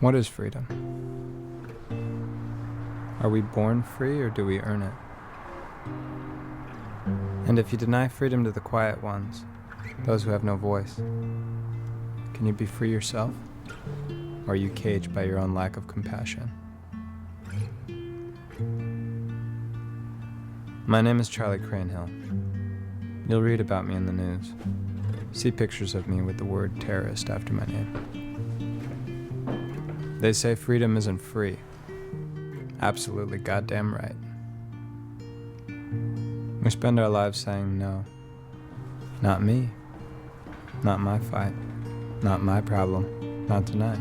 What is freedom? Are we born free or do we earn it? And if you deny freedom to the quiet ones, those who have no voice, can you be free yourself? Or are you caged by your own lack of compassion? My name is Charlie Cranehill. You'll read about me in the news. See pictures of me with the word terrorist after my name. They say freedom isn't free. Absolutely goddamn right. We spend our lives saying no. Not me. Not my fight. Not my problem. Not tonight.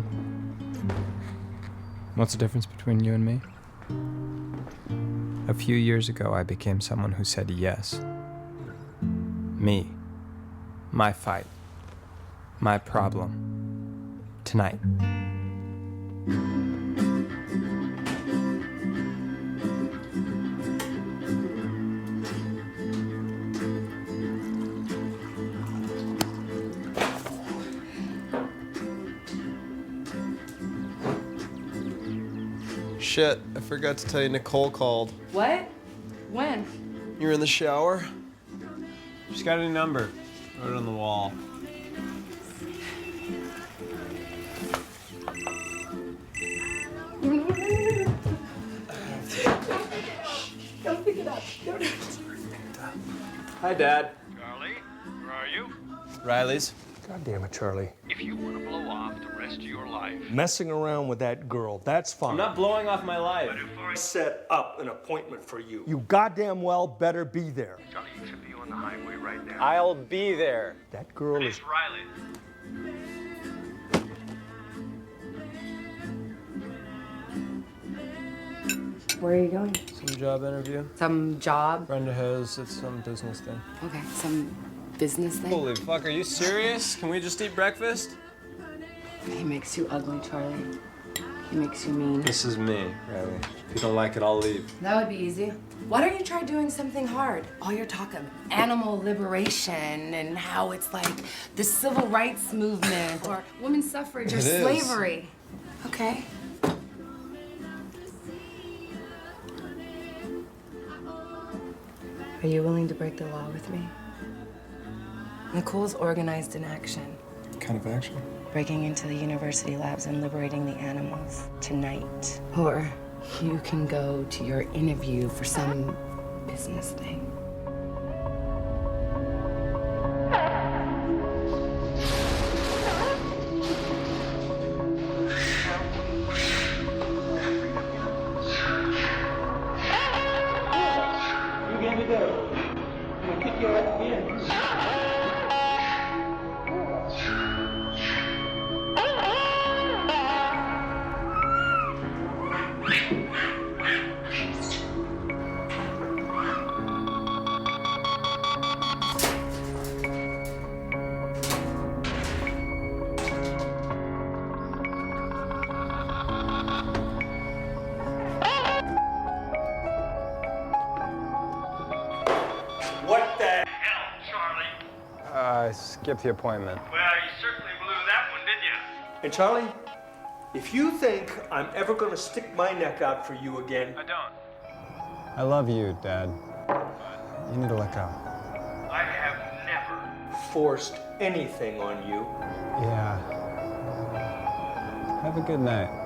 What's the difference between you and me? A few years ago, I became someone who said yes. Me. My fight. My problem. Tonight. Shit, I forgot to tell you Nicole called. What? When? You were in the shower? She's got a new number. Wrote it on the wall. Don't pick it up. Don't. Hi, Dad. Charlie, where are you? Riley's. God damn it, Charlie. If you want to blow off the rest of your life, Messing around with that girl, that's fine. I'm not blowing off my life. but if I... Set up an appointment for you. You goddamn well better be there. Charlie, you should be on the highway right now. I'll be there. That girl is... It's Riley. Where are you going? Some job interview. Some job? Brenda has, it's some business thing. Okay, some business thing? Holy fuck, are you serious? Can we just eat breakfast? He makes you ugly, Charlie. He makes you mean. This is me, Riley. If you don't like it, I'll leave. That would be easy. Why don't you try doing something hard? All your talk of animal liberation and how it's like the civil rights movement or women's suffrage or It is. slavery. Okay. Are you willing to break the law with me? Nicole's organized an action. What kind of action? Breaking into the university labs and liberating the animals tonight. Or you can go to your interview for some business thing. What the... Hell, Charlie. I skipped the appointment. Well, you certainly blew that one, didn't you? And Charlie, if you think I'm ever gonna stick my neck out for you again, I don't. I love you, Dad. You need to let go. I have never. forced anything on you. Yeah. Have a good night.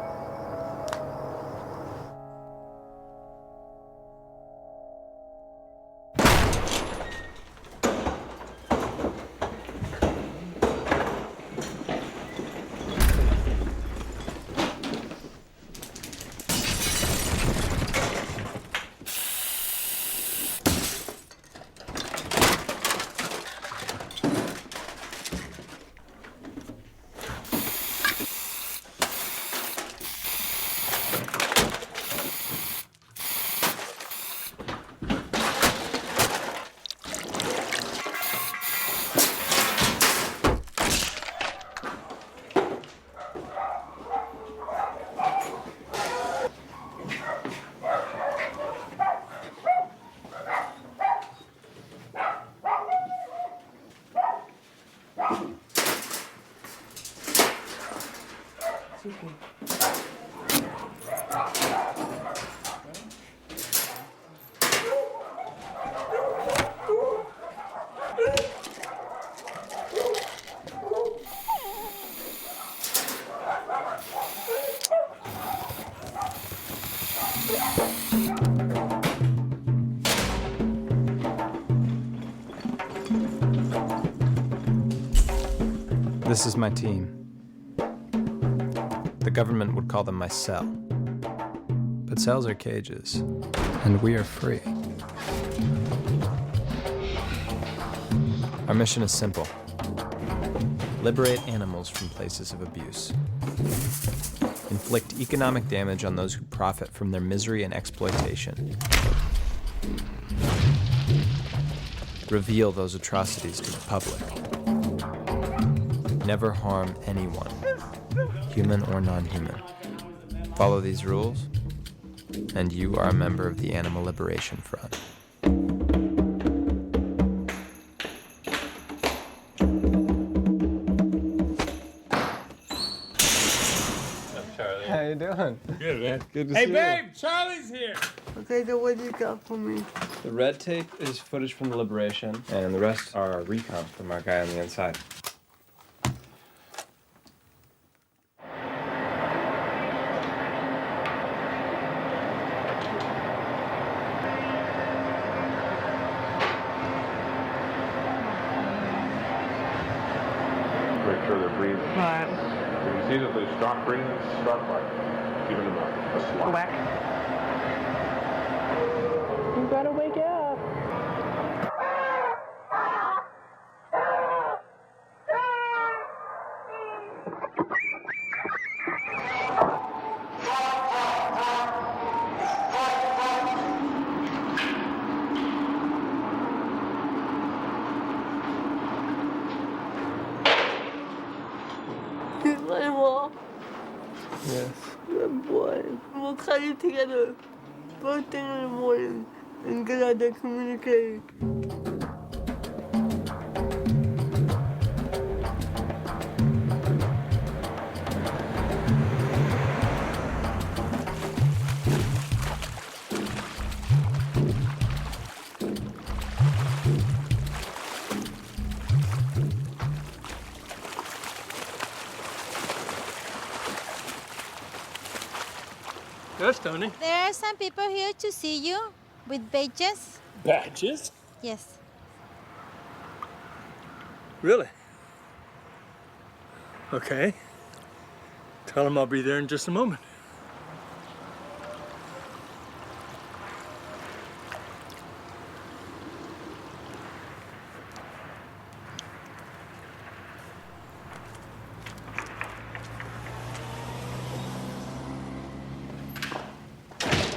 This is my team. The government would call them my cell. But cells are cages, and we are free. Our mission is simple. Liberate animals from places of abuse. Inflict economic damage on those who profit from their misery and exploitation. Reveal those atrocities to the public. Never harm anyone, human or non-human. Follow these rules, and you are a member of the Animal Liberation Front. How you doing? Good, man. Good to Hey, see babe, Charlie's here. Okay, so what you got for me? you. The red tape is footage from the Liberation, and the rest are recon from our guy on the inside. Make sure they're breathing. Right. You can see that they stop breathing, start by giving them a slap. Whack. You gotta wake up. He's my mom. Yes. Good boy. We'll cut it together first thing in the morning and get out there communicating. Yes, Tony. There are some people here to see you with badges. Badges? Yes. Really? Okay. Tell them I'll be there in just a moment.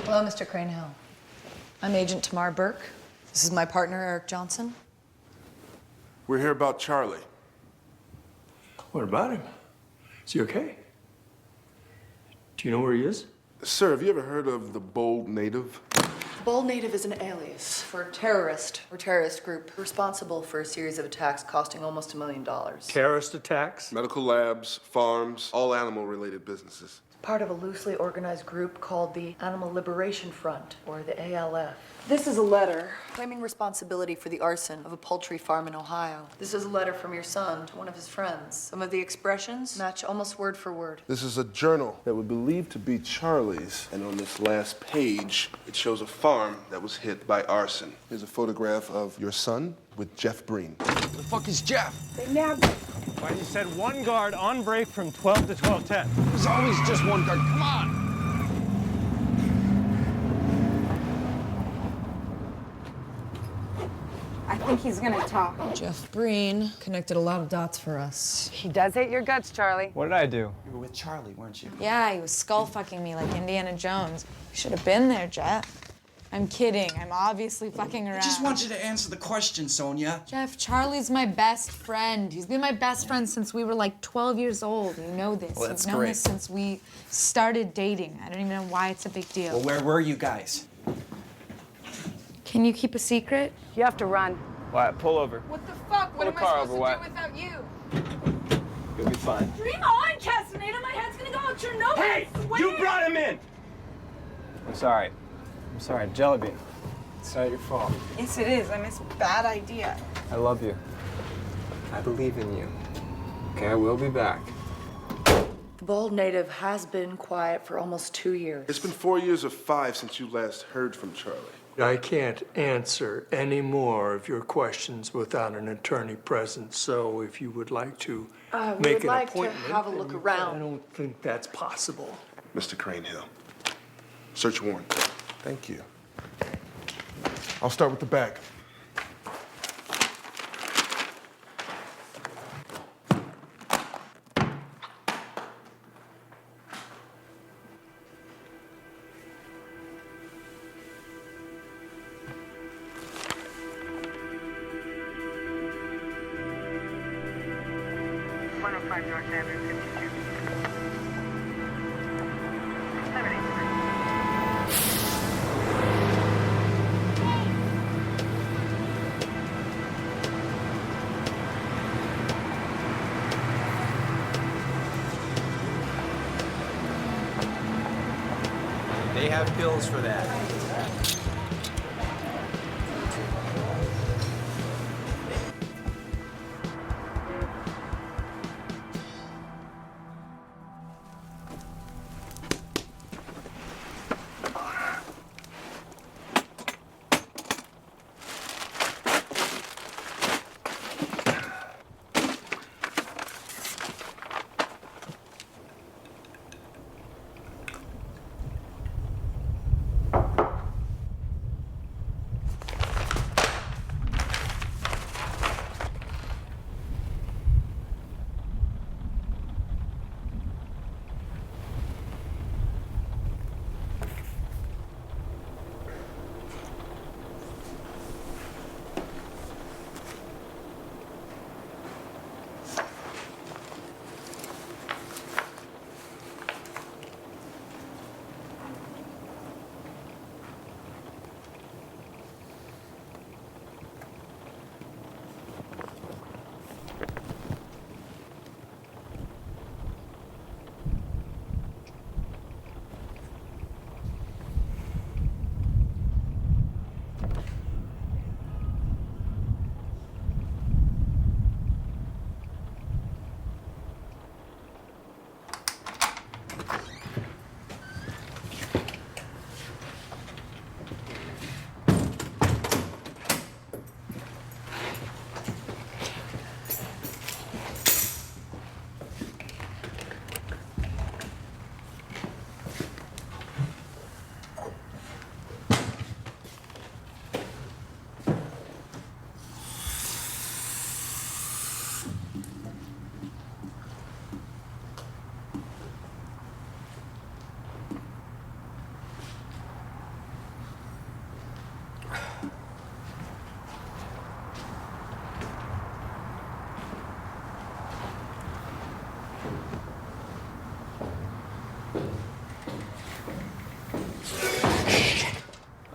Hello, Mr. Cranehill. I'm Agent Tamar Burke. This is my partner, Eric Johnson. We're here about Charlie. What about him? Is he okay? Do you know where he is? Sir, have you ever heard of the Bold Native? Bold Native is an alias for terrorist or terrorist group responsible for a series of attacks costing almost $1 million. Terrorist attacks? Medical labs, farms, all animal-related businesses. Part of a loosely organized group called the Animal Liberation Front, or the ALF. This is a letter claiming responsibility for the arson of a poultry farm in Ohio. This is a letter from your son to one of his friends. Some of the expressions match almost word for word. This is a journal that we believe to be Charlie's, and on this last page, it shows a farm that was hit by arson. Here's a photograph of your son with Jeff Breen. Who the fuck is Jeff? Why, you said one guard on break from 12 to 12:10. There's always just one guard. Come on! I think he's gonna talk. Jeff Breen connected a lot of dots for us. He does hate your guts, Charlie. What did I do? You were with Charlie, weren't you? Yeah, he was skull fucking me like Indiana Jones. You should have been there, Jeff. I'm kidding. I'm obviously fucking around. I just want you to answer the question, Sonia. Jeff, Charlie's my best friend. He's been my best friend since we were like 12 years old. You know this. Well, that's You've known great. this since we started dating. I don't even know why it's a big deal. Well, where were you guys? Can you keep a secret? You have to run. Wyatt, pull over. What the fuck? Pull the car over, Wyatt. without you? You'll be fine. Dream on, Castaneda. My head's gonna go out Chernobyl. Hey, you brought him in. I'm sorry. I'm sorry, Jellybean. It's not your fault. Yes, it is. I miss a bad idea. I love you. I believe in you. Okay, I will be back. The bald native has been quiet for almost 2 years. It's been 4 years or 5 since you last heard from Charlie. I can't answer any more of your questions without an attorney present, so if you would like to We make would an like appointment. to have a look around. I don't think that's possible. Mr. Cranehill, search warrant. Thank you. I'll start with the back. They have pills for that.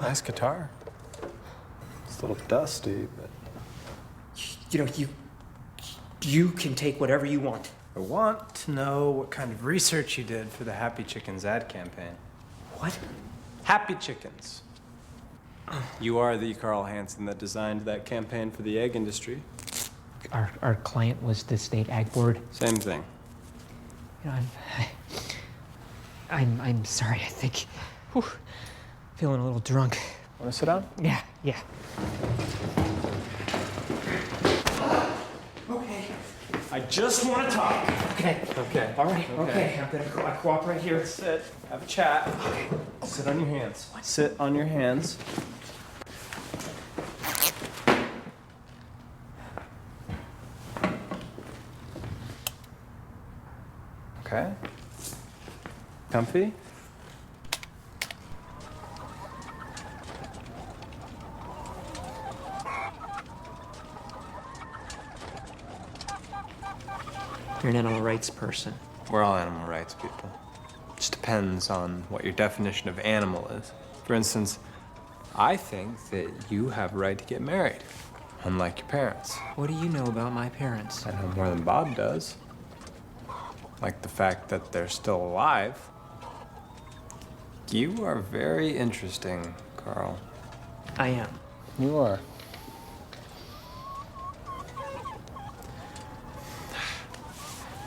Nice guitar. It's a little dusty, but... You know, you can take whatever you want. I want to know what kind of research you did for the Happy Chickens ad campaign. What? Happy Chickens. You are the Carl Hansen that designed that campaign for the egg industry. Our client was the state ag board. Same thing. You know, I'm sorry. I think feeling a little drunk. Want to sit down? Yeah. Okay. I just want to talk. Okay. All right. Okay. I'm gonna cooperate here. Sit. Have a chat. Okay. Sit on your hands. Sit on your hands. Okay. Comfy? You're an animal rights person. We're all animal rights people. Just depends on what your definition of animal is. For instance, I think that you have a right to get married, unlike your parents. What do you know about my parents? I know more than Bob does. Like the fact that they're still alive. You are very interesting, Carl. I am. You are.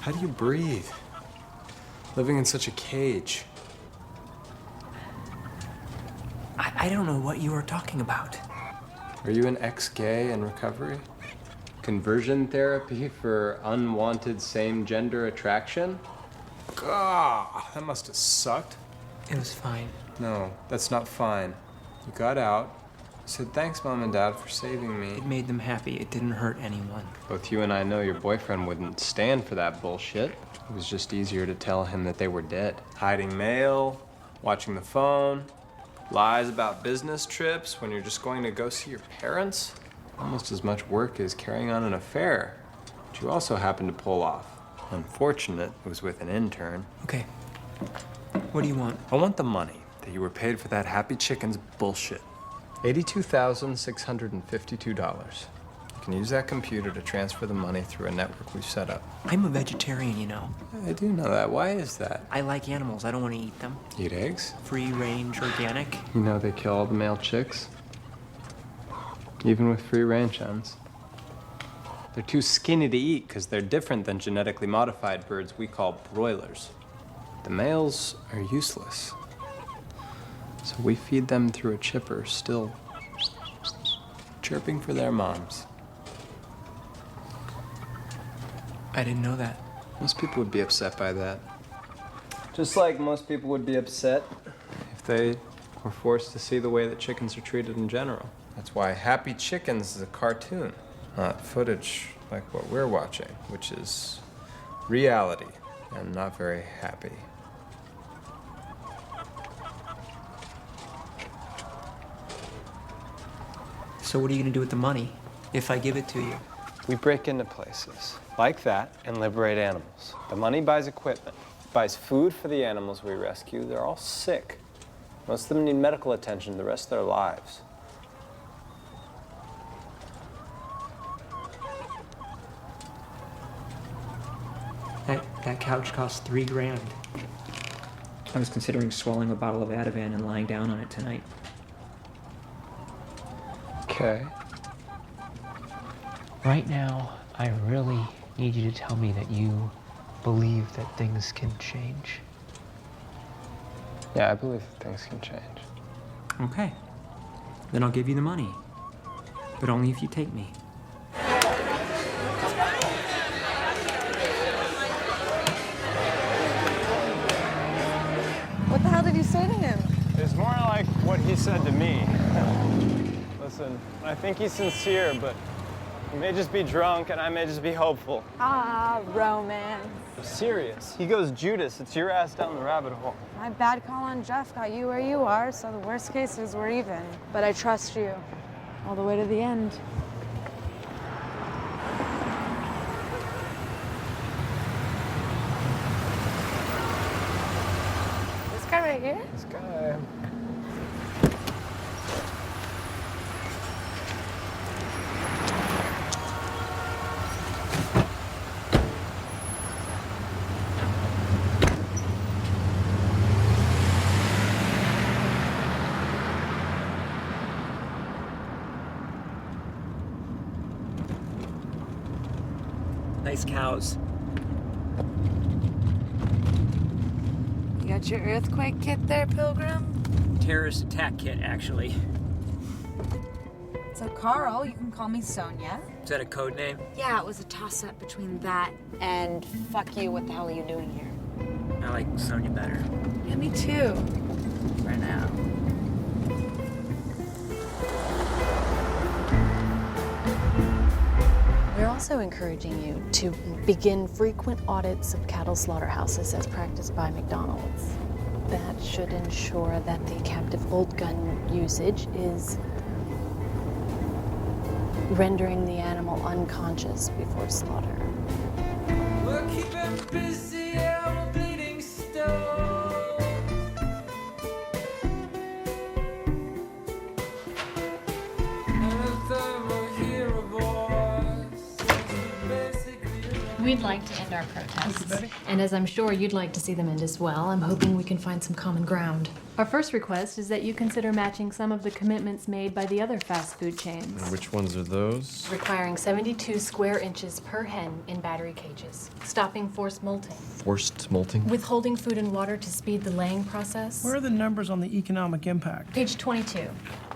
How do you breathe? Living in such a cage. I don't know what you are talking about. Are you an ex-gay in recovery? Conversion therapy for unwanted same-gender attraction? God, that must have sucked. It was fine. No, that's not fine. You got out. You said, thanks, Mom and Dad, for saving me. It made them happy. It didn't hurt anyone. Both you and I know your boyfriend wouldn't stand for that bullshit. It was just easier to tell him that they were dead. Hiding mail, watching the phone, lies about business trips when you're just going to go see your parents. Almost as much work as carrying on an affair, which you also happened to pull off. Unfortunate, it was with an intern. Okay. What do you want? I want the money that you were paid for that Happy Chickens bullshit. $82,652. You can use that computer to transfer the money through a network we've set up. I'm a vegetarian, you know. I do know that. Why is that? I like animals. I don't want to eat them. Eat eggs? Free range, organic. You know they kill all the male chicks? Even with free range hens. They're too skinny to eat because they're different than genetically modified birds we call broilers. The males are useless. So we feed them through a chipper, still chirping for their moms. I didn't know that. Most people would be upset by that. Just like most people would be upset if they were forced to see the way that chickens are treated in general. That's why Happy Chickens is a cartoon, not footage like what we're watching, which is reality and not very happy. So what are you going to do with the money if I give it to you? We break into places like that and liberate animals. The money buys equipment, buys food for the animals we rescue. They're all sick. Most of them need medical attention the rest of their lives. That couch cost $3 grand. I was considering swallowing a bottle of Ativan and lying down on it tonight. Okay. Right now, I really need you to tell me that you believe that things can change. Yeah, I believe that things can change. Okay. Then I'll give you the money. But only if you take me. What the hell did you say to him? It's more like what he said to me. Listen, I think he's sincere, but he may just be drunk and I may just be hopeful. Ah, romance. I'm serious. He goes Judas. It's your ass down the rabbit hole. My bad call on Jeff got you where you are, so the worst case is we're even. But I trust you all the way to the end. This guy right here? This guy. Nice cows. You got your earthquake kit there, Pilgrim? Terrorist attack kit, actually. So, Carl, you can call me Sonia. Is that a code name? Yeah, it was a toss-up between that and fuck you, what the hell are you doing here? I like Sonia better. Yeah, me too. For now. We're also encouraging you to begin frequent audits of cattle slaughterhouses as practiced by McDonald's. That should ensure that the captive bolt gun usage is rendering the animal unconscious before slaughter. We'll keep it busy, yeah, we're bleeding stone. We'd like to end our protests. And as I'm sure you'd like to see them end as well, I'm hoping we can find some common ground. Our first request is that you consider matching some of the commitments made by the other fast food chains. And which ones are those? Requiring 72 square inches per hen in battery cages. Stopping forced molting. Forced molting? Withholding food and water to speed the laying process. Where are the numbers on the economic impact? Page 22.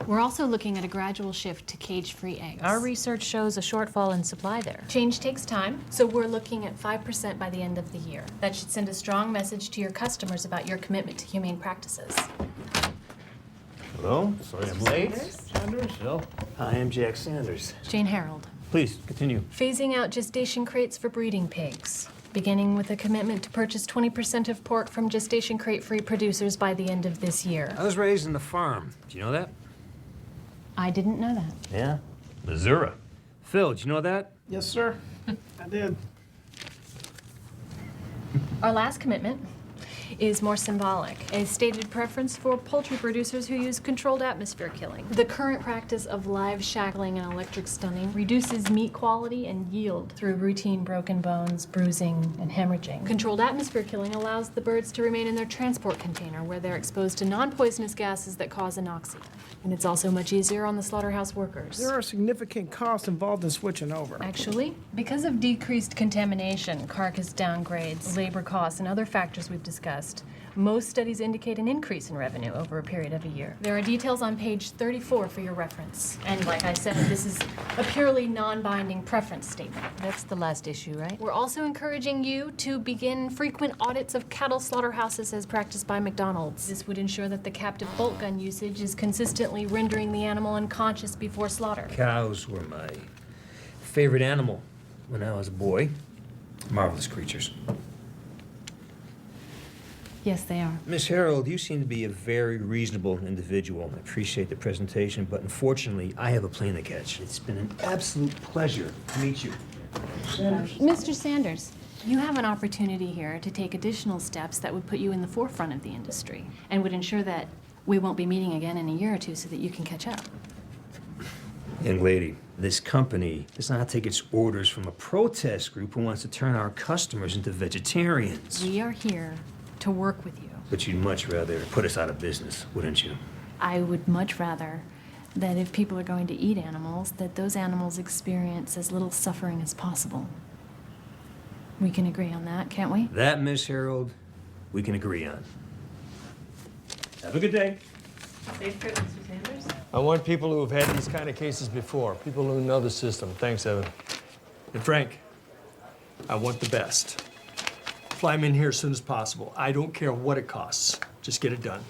We're also looking at a gradual shift to cage-free eggs. Our research shows a shortfall in supply there. Change takes time, so we're looking at 5% by the end of the year. That should send a strong message to your customers about your commitment to humane practices. Hello, sorry I'm late. Sanders? Phil. Hi, I'm Jack Sanders. Jane Harold. Please, continue. Phasing out gestation crates for breeding pigs. Beginning with a commitment to purchase 20% of pork from gestation crate-free producers by the end of this year. I was raised in the farm. Do you know that? I didn't know that. Yeah. Missouri. Phil, do you know that? Yes, sir. I did. Our last commitment is more symbolic, a stated preference for poultry producers who use controlled atmosphere killing. The current practice of live shackling and electric stunning reduces meat quality and yield through routine broken bones, bruising, and hemorrhaging. Controlled atmosphere killing allows the birds to remain in their transport container where they're exposed to non-poisonous gases that cause anoxia. And it's also much easier on the slaughterhouse workers. There are significant costs involved in switching over. Actually, because of decreased contamination, carcass downgrades, labor costs, and other factors we've discussed, most studies indicate an increase in revenue over a period of a year. There are details on page 34 for your reference. And like I said, this is a purely non-binding preference statement. That's the last issue, right? We're also encouraging you to begin frequent audits of cattle slaughterhouses as practiced by McDonald's. This would ensure that the captive bolt gun usage is consistently rendering the animal unconscious before slaughter. Cows were my favorite animal when I was a boy. Marvelous creatures. Yes, they are. Miss Harold, you seem to be a very reasonable individual. I appreciate the presentation, but unfortunately, I have a plane to catch. It's been an absolute pleasure to meet you. Sanders. Mr. Sanders, you have an opportunity here to take additional steps that would put you in the forefront of the industry and would ensure that we won't be meeting again in a year or two so that you can catch up. Young lady, this company does not take its orders from a protest group who wants to turn our customers into vegetarians. We are here to work with you. But you'd much rather put us out of business, wouldn't you? I would much rather that if people are going to eat animals, that those animals experience as little suffering as possible. We can agree on that, can't we? That, Miss Harold, we can agree on. Have a good day. Safe trip, Mr. Sanders. I want people who have had these kind of cases before, people who know the system. Thanks, Evan. And Frank, I want the best. Fly them in here as soon as possible. I don't care what it costs. Just get it done.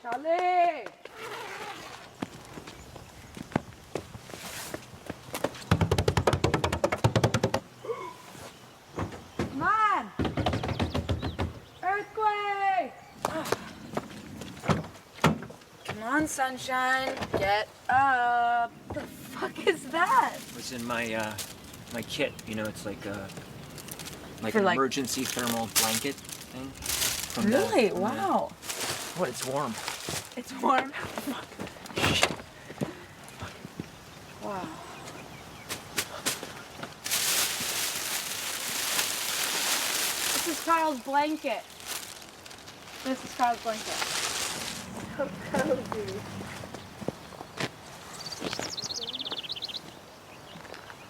Charlie! Come on! Earthquake! Come on, sunshine. Get up. The fuck is that? It was in my my kit. You know, it's like a For an like- emergency thermal blanket thing. From Really? from Wow. What? It's warm. It's warm. Wow. This is Carl's blanket. This is Carl's blanket. So cozy.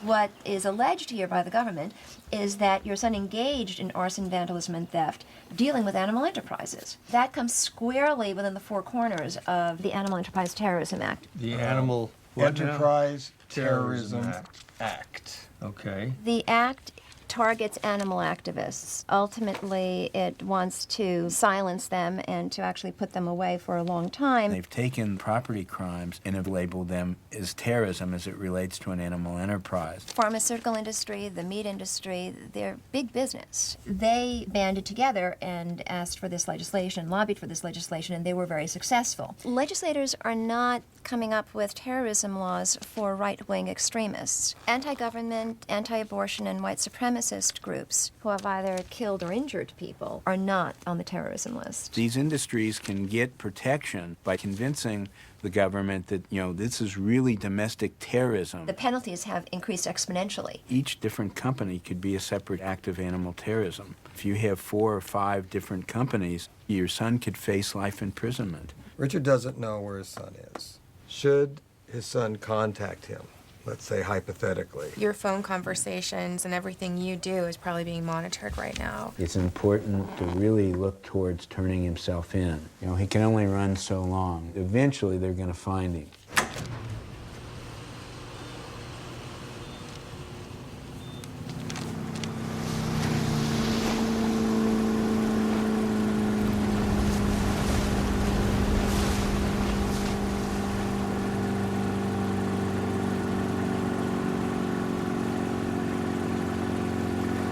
What is alleged here by the government is that your son engaged in arson, vandalism, and theft, dealing with Animal Enterprises. That comes squarely within the four corners of the Animal Enterprise Terrorism Act. The Animal Enterprise Terrorism Act. Okay. The act targets animal activists. Ultimately, it wants to silence them and to actually put them away for a long time. They've taken property crimes and have labeled them as terrorism as it relates to an animal enterprise. Pharmaceutical industry, the meat industry, they're big business. They banded together and asked for this legislation, lobbied for this legislation, and they were very successful. Legislators are not coming up with terrorism laws for right-wing extremists. Anti-government, anti-abortion, and white supremacists supremacist groups who have either killed or injured people are not on the terrorism list. These industries can get protection by convincing the government that, this is really domestic terrorism. The penalties have increased exponentially. Each different company could be a separate act of animal terrorism. If you have 4 or 5 different companies, your son could face life imprisonment. Richard doesn't know where his son is. Should his son contact him, let's say hypothetically? Your phone conversations and everything you do is probably being monitored right now. It's important to really look towards turning himself in. He can only run so long. Eventually, they're going to find him.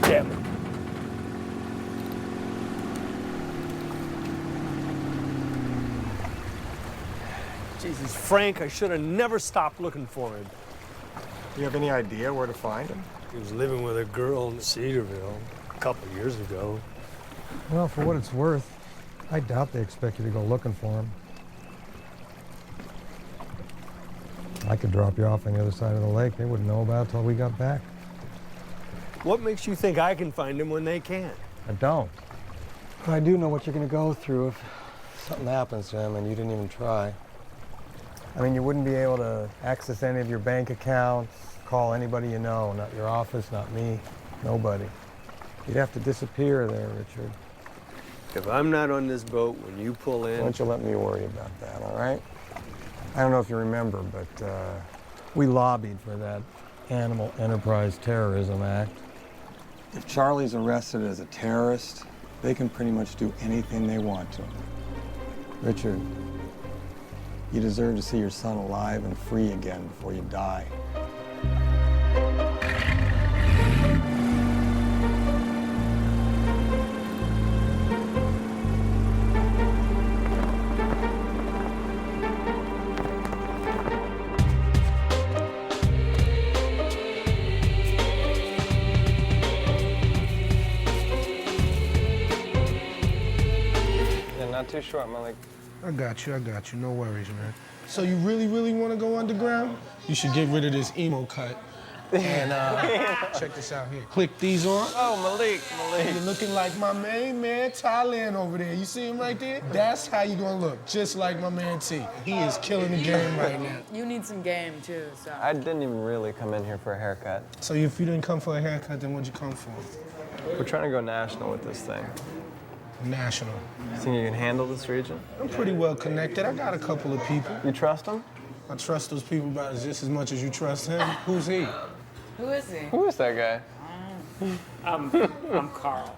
Damn it. Jesus, Frank, I should have never stopped looking for him. Do you have any idea where to find him? He was living with a girl in Cedarville a couple of years ago. Well, for what it's worth, I doubt they expect you to go looking for him. I could drop you off on the other side of the lake. They wouldn't know about it till we got back. What makes you think I can find him when they can't? I don't. But I do know what you're going to go through if something happens to him and you didn't even try. I mean, you wouldn't be able to access any of your bank accounts, call anybody you know, not your office, not me, nobody. You'd have to disappear there, Richard. If I'm not on this boat when you pull in... Why don't you let me worry about that, all right? I don't know if you remember, but we lobbied for that Animal Enterprise Terrorism Act. If Charlie's arrested as a terrorist, they can pretty much do anything they want to him. Richard, you deserve to see your son alive and free again before you die. Not too short, Malik. I got you, no worries, man. So you really want to go underground? You should get rid of this emo cut. And check this out here. Click these on. Oh, Malik. You're looking like my main man, Thailand over there. You see him right there? That's how you gonna look, just like my man T. He is killing the game right now. You need some game, too, so. I didn't even really come in here for a haircut. So if you didn't come for a haircut, then what'd you come for? We're trying to go national with this thing. National. You think you can handle this region? I'm pretty well connected. I got a couple of people. You trust them? I trust those people about just as much as you trust him. Who's he? Who is he? Who is that guy? I'm Carl.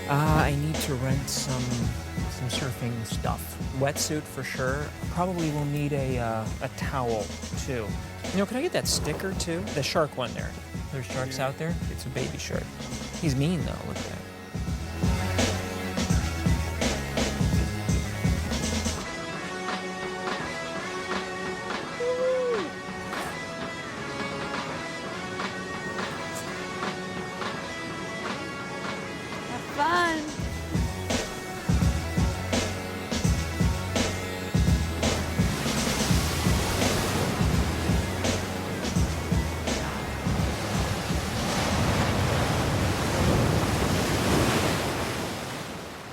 I need to rent some surfing stuff. Wetsuit for sure. Probably will need a towel too. Can I get that sticker too? The shark one there. There's sharks out there? It's a baby shark. He's mean though, look at that. Have fun.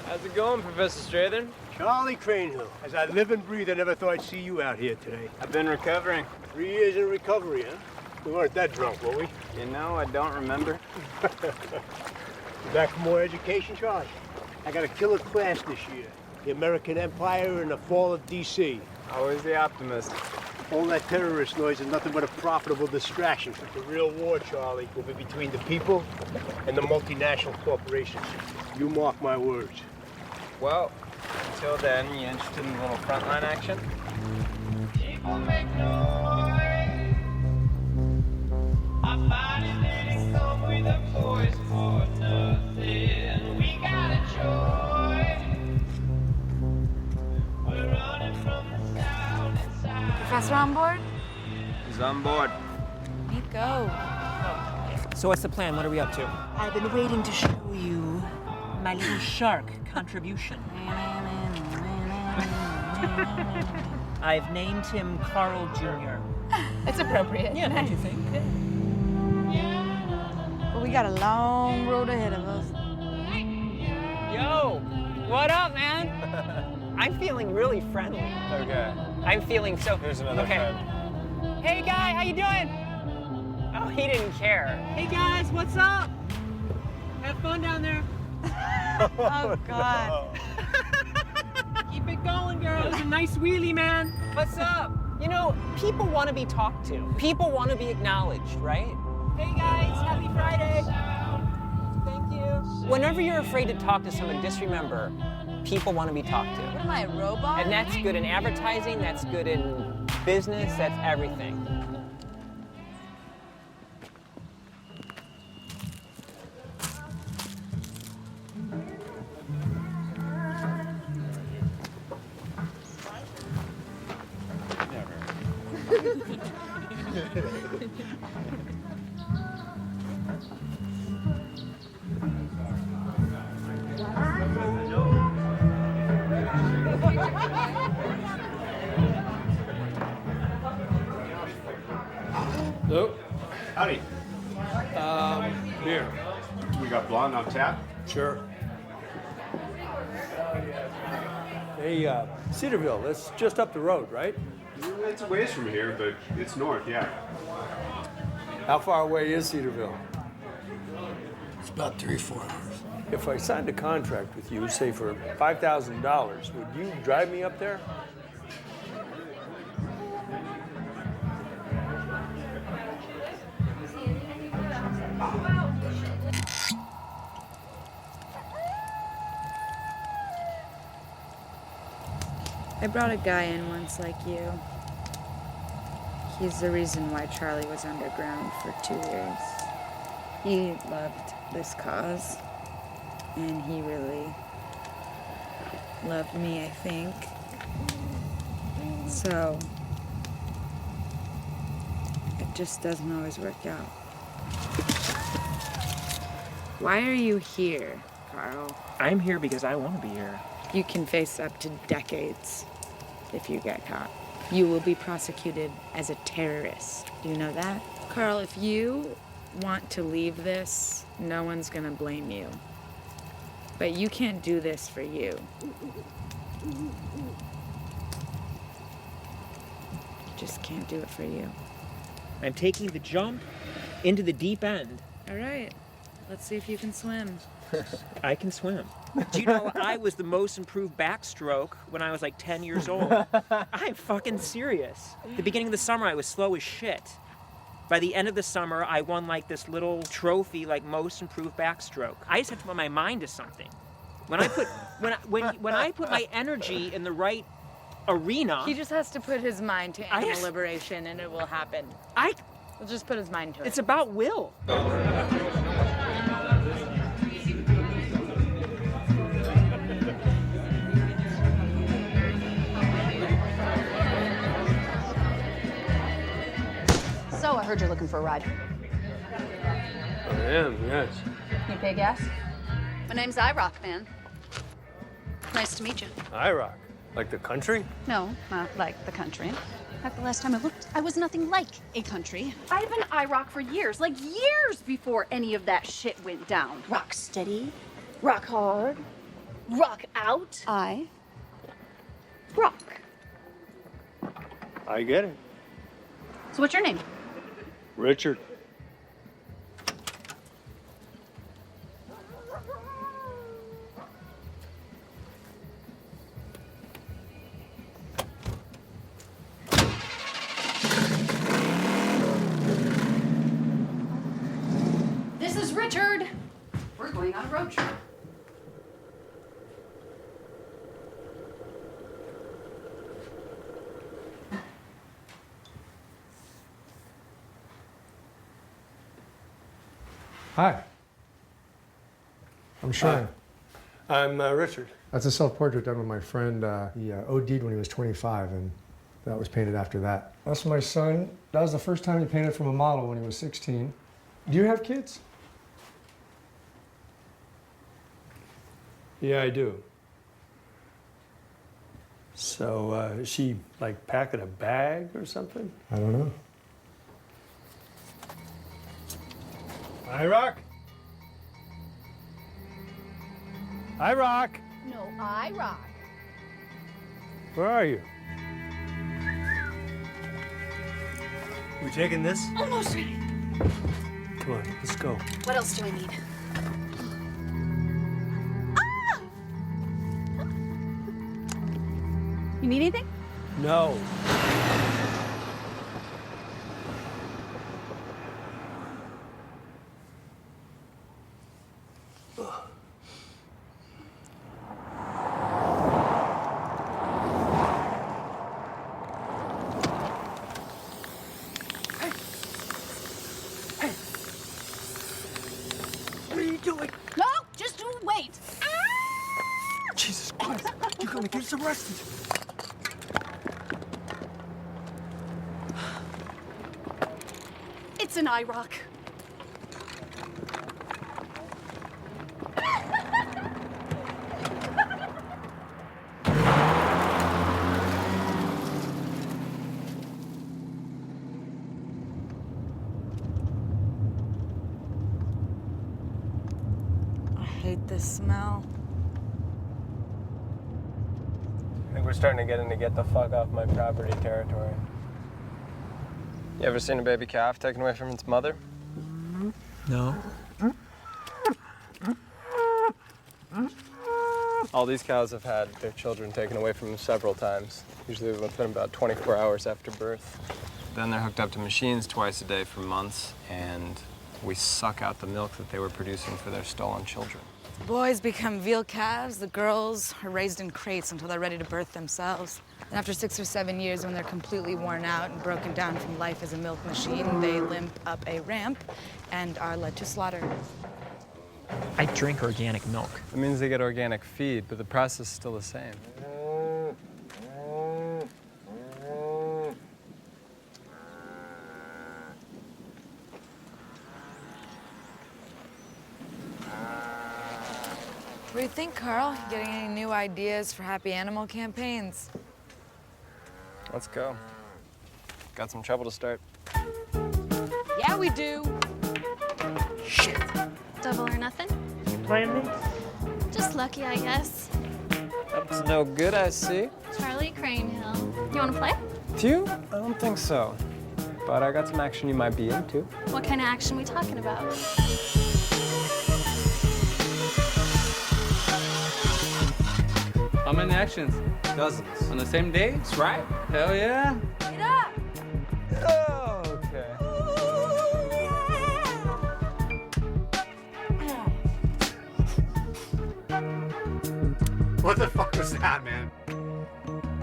How's it going, Professor Strathern? Charlie Cranehill. As I live and breathe, I never thought I'd see you out here today. I've been recovering. 3 years in recovery, huh? We weren't that drunk, were we? You know, I don't remember. You back for more education, Charlie? I got a killer class this year. The American Empire and the Fall of D.C. Always the optimist. All that terrorist noise is nothing but a profitable distraction. But the real war, Charlie, will be between the people and the multinational corporations. You mark my words. Well, until then, you interested in a little frontline action? People make noise. Our bodies didn't come with a voice for nothing. We got a choice. We're running from the sound inside. Professor on board? He's on board. go. So what's the plan? What are we up to? I've been waiting to show you my little shark contribution. I've named him Carl Jr. It's appropriate. Yeah, don't you think? Well, we got a long road ahead of us. Yo, what up, man? I'm feeling really friendly. Okay. I'm feeling so. Here's another friend. Hey, guy, how you doing? Oh, he didn't care. Hey, guys, what's up? Have fun down there. Oh, God. Keep it going, girl. It was a nice wheelie, man. What's up? You know, people want to be talked to. People want to be acknowledged, right? Hey, guys, happy Friday. Thank you. Whenever you're afraid to talk to someone, just remember, people want to be talked to. What am I, a robot? And that's good in advertising, that's good in business, that's everything. Nope. Howdy. Beer. We got blonde on tap? Sure. Hey, Cedarville, that's just up the road, right? It's a ways from here, but it's north, yeah. How far away is Cedarville? It's about 3-4 hours. If I signed a contract with you, say for $5,000, would you drive me up there? I brought a guy in once like you. He's the reason why Charlie was underground for 2 years. He loved this cause, and he really loved me, I think. So, it just doesn't always work out. Why are you here, Carl? I'm here because I want to be here. You can face up to decades if you get caught. You will be prosecuted as a terrorist. Do you know that? Carl, if you want to leave this, no one's gonna blame you. But you can't do this for you. You just can't do it for you. I'm taking the jump into the deep end. All right, let's see if you can swim. I can swim. Do you know I was the most improved backstroke when I was like 10 years old? I'm fucking serious. The beginning of the summer, I was slow as shit. By the end of the summer, I won like this little trophy, like most improved backstroke. I just have to put my mind to something. When I put when I put my energy in the right arena, He just has to put his mind to animal liberation, and it will happen. We'll just put his mind to it. It's about will. So, I heard you're looking for a ride. I am, yes. You pay gas? My name's IROC, man. Nice to meet you. IROC? Like the country? No, not like the country. In fact, the last time I looked, I was nothing like a country. I've been IROC for years, like years before any of that shit went down. Rock steady, rock hard, rock out. I rock. I get it. So what's your name? Richard. This is Richard. We're going on a road trip. Hi. I'm Sean. I'm Richard. That's a self-portrait done with my friend. He OD'd when he was 25, and That was painted after that. That's my son. That was the first time he painted from a model when he was 16. Do you have kids? Yeah, I do. So, is she like packing a bag or something? I don't know. Hi, Rock. Hi, Rock. No, I rock. Where are you? We taking this? Almost ready. Come on, let's go. What else do I need? You need anything? No. What are you doing? No, just wait. Jesus Christ, you're gonna get us arrested. It's an IROC. I hate this smell. I think we're starting to get into get the fuck off my property territory. You ever seen a baby calf taken away from its mother? No. All these cows have had their children taken away from them several times, usually within about 24 hours after birth. Then they're hooked up to machines twice a day for months, and we suck out the milk that they were producing for their stolen children. The boys become veal calves. The girls are raised in crates until they're ready to birth themselves. And after 6 or 7 years, when they're completely worn out and broken down from life as a milk machine, they limp up a ramp and are led to slaughter. I drink organic milk. It means they get organic feed, but the process is still the same. What do you think, Carl? Getting any new ideas for happy animal campaigns? Let's go. Got some trouble to start. Yeah, we do. Shit. Double or nothing? You playing me? Just lucky, I guess. Up to no good, I see. Charlie Cranehill. You want to play? With you? I don't think so. But I got some action you might be into. What kind of action we talking about? How many actions? Dozens. On the same day? That's right. Hell yeah. Get up! Oh, okay. What the fuck was that, man?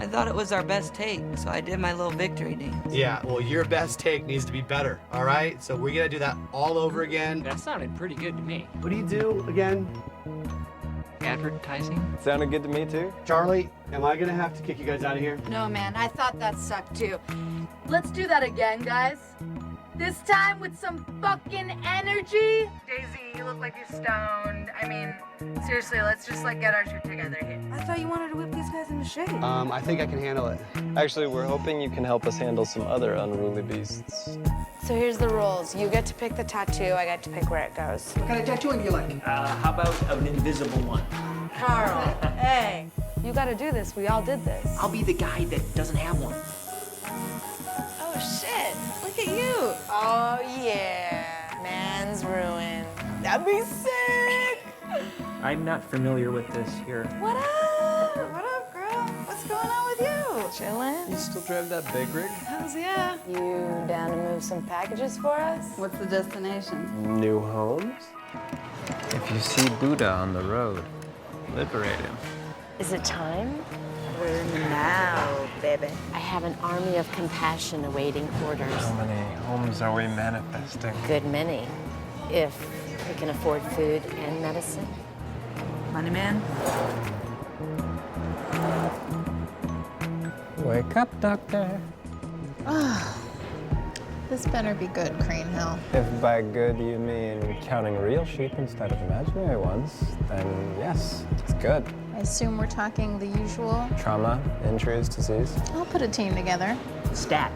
I thought it was our best take, so I did my little victory dance. Yeah, well, your best take needs to be better, all right? So we're gonna do that all over again. That sounded pretty good to me. What do you do again? Advertising? Sounded good to me, too. Charlie, am I gonna have to kick you guys out of here? No, man, I thought that sucked too. Let's do that again, guys. This time with some fucking energy. Daisy, you look like you're stoned. I mean, seriously, let's just get our shit together here. I thought you wanted to whip these guys into shape. I think I can handle it. Actually, we're hoping you can help us handle some other unruly beasts. So here's the rules. You get to pick the tattoo, I get to pick where it goes. What kind of tattooing do you like? How about an invisible one? Carl, hey. You gotta do this. We all did this. I'll be the guy that doesn't have one. Oh, shit. Look at you. Oh, yeah. Man's ruin. That'd be sick. I'm not familiar with this here. What up? What up, girl? What's going on with you? Chillin'? You still drive that big rig? Hells yeah. You down to move some packages for us? What's the destination? New homes? If you see Buddha on the road, liberate him. Is it time? We're now, baby. I have an army of compassion awaiting orders. How many homes are we manifesting? Good many, if we can afford food and medicine. Money man? Wake up, doctor. This better be good, Cranehill. If by good you mean counting real sheep instead of imaginary ones, then yes, it's good. I assume we're talking the usual. Trauma, injuries, disease. I'll put a team together. Stat.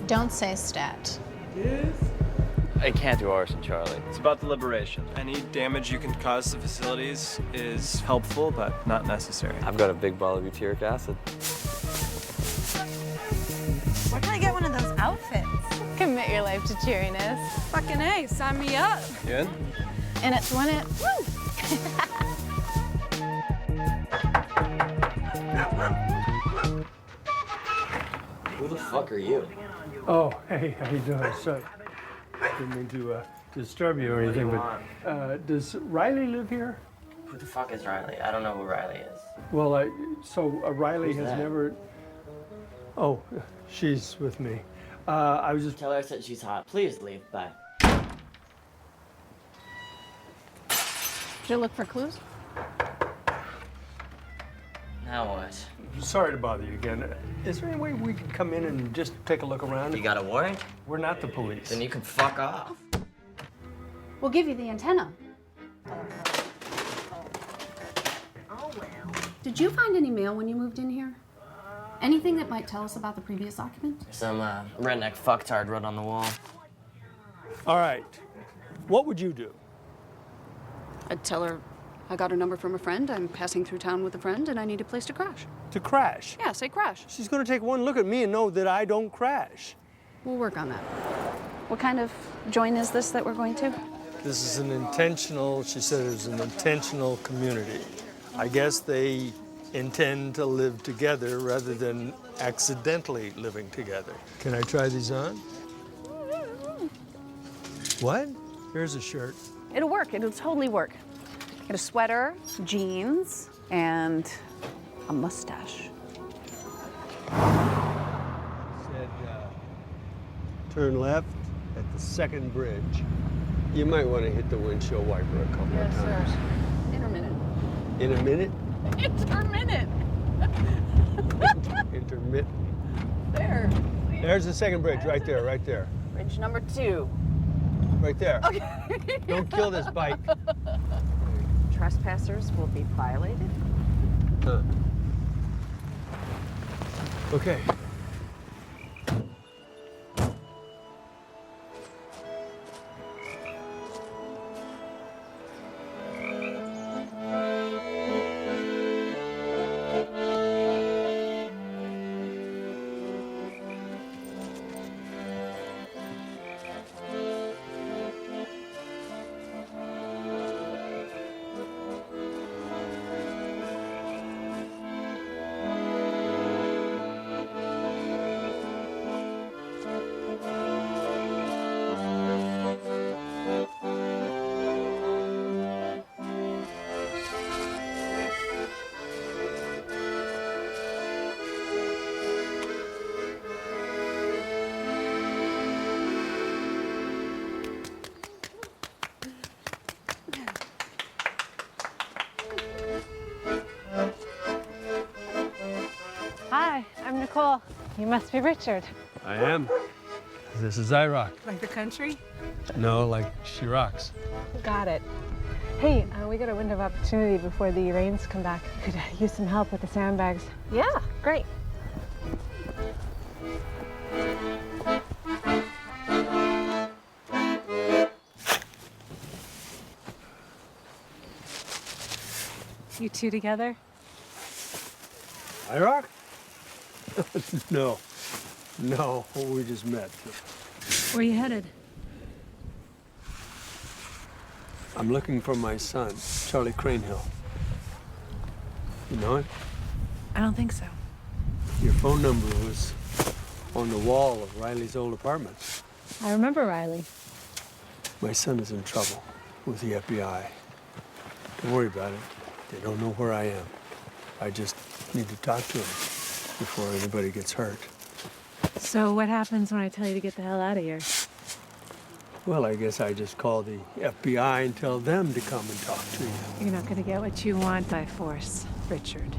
Don't say stat. I can't do arson, Charlie. It's about the liberation. Any damage you can cause to facilities is helpful, but not necessary. I've got a big bottle of butyric acid. Where can I get one of those outfits? Commit your life to cheeriness. Fucking A, sign me up. You in? In it to win it. Woo! Who the fuck are you? Oh, hey, how you doing? So, didn't mean to disturb you or anything, but does Riley live here? Who the fuck is Riley? I don't know who Riley is. Well, Riley Who's has that? never. Oh, she's with me. I was just. Tell her I said she's hot. Please leave. Bye. Did you look for clues? Now what? Sorry to bother you again. Is there any way we could come in and just take a look around? You got a warrant? We're not the police. Then you can fuck off. We'll give you the antenna. Did you find any mail when you moved in here? Anything that might tell us about the previous occupant? Some redneck fucktard wrote on the wall. All right. What would you do? I'd tell her I got her number from a friend. I'm passing through town with a friend, and I need a place to crash. To crash? Yeah, say crash. She's going to take one look at me and know that I don't crash. We'll work on that. What kind of joint is this that we're going to? This is an intentional, she said it was an intentional community. I guess they intend to live together rather than accidentally living together. Can I try these on? What? Here's a shirt. It'll work. It'll totally work. Get a sweater, jeans, and a mustache. Said, turn left at the second bridge. You might want to hit the windshield wiper a couple of times. Intermittent. In a minute? Intermittent. Intermittent. There. There's the second bridge, right there, right there. Bridge number 2. Right there. Okay. Don't kill this bike. Trespassers will be violated. Huh. Okay. Hi, I'm Nicole. You must be Richard. I am. This is I Rock. Like the country? No, like she rocks. Got it. Hey, we got a window of opportunity before the rains come back. Could use some help with the sandbags. Yeah, great. You two together? I Rock? No. No, we just met. Where you headed? I'm looking for my son, Charlie Cranehill. You know him? I don't think so. Your phone number was on the wall of Riley's old apartment. I remember Riley. My son is in trouble with the FBI. Don't worry about it. They don't know where I am. I just need to talk to him before anybody gets hurt. So what happens when I tell you to get the hell out of here? Well, I guess I just call the FBI and tell them to come and talk to you. You're not gonna get what you want by force, Richard.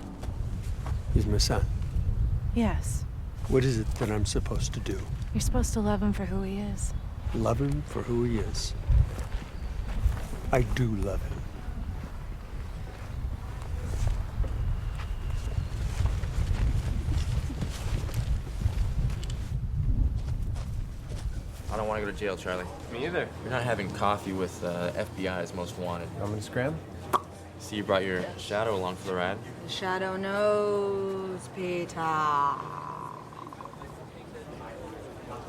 He's my son. Yes. What is it that I'm supposed to do? You're supposed to love him for who he is. Love him for who he is. I do love him. I don't want to go to jail, Charlie. Me either. You're not having coffee with FBI's most wanted. I'm gonna scram. See, you brought your shadow along for the ride. The shadow knows, Peter.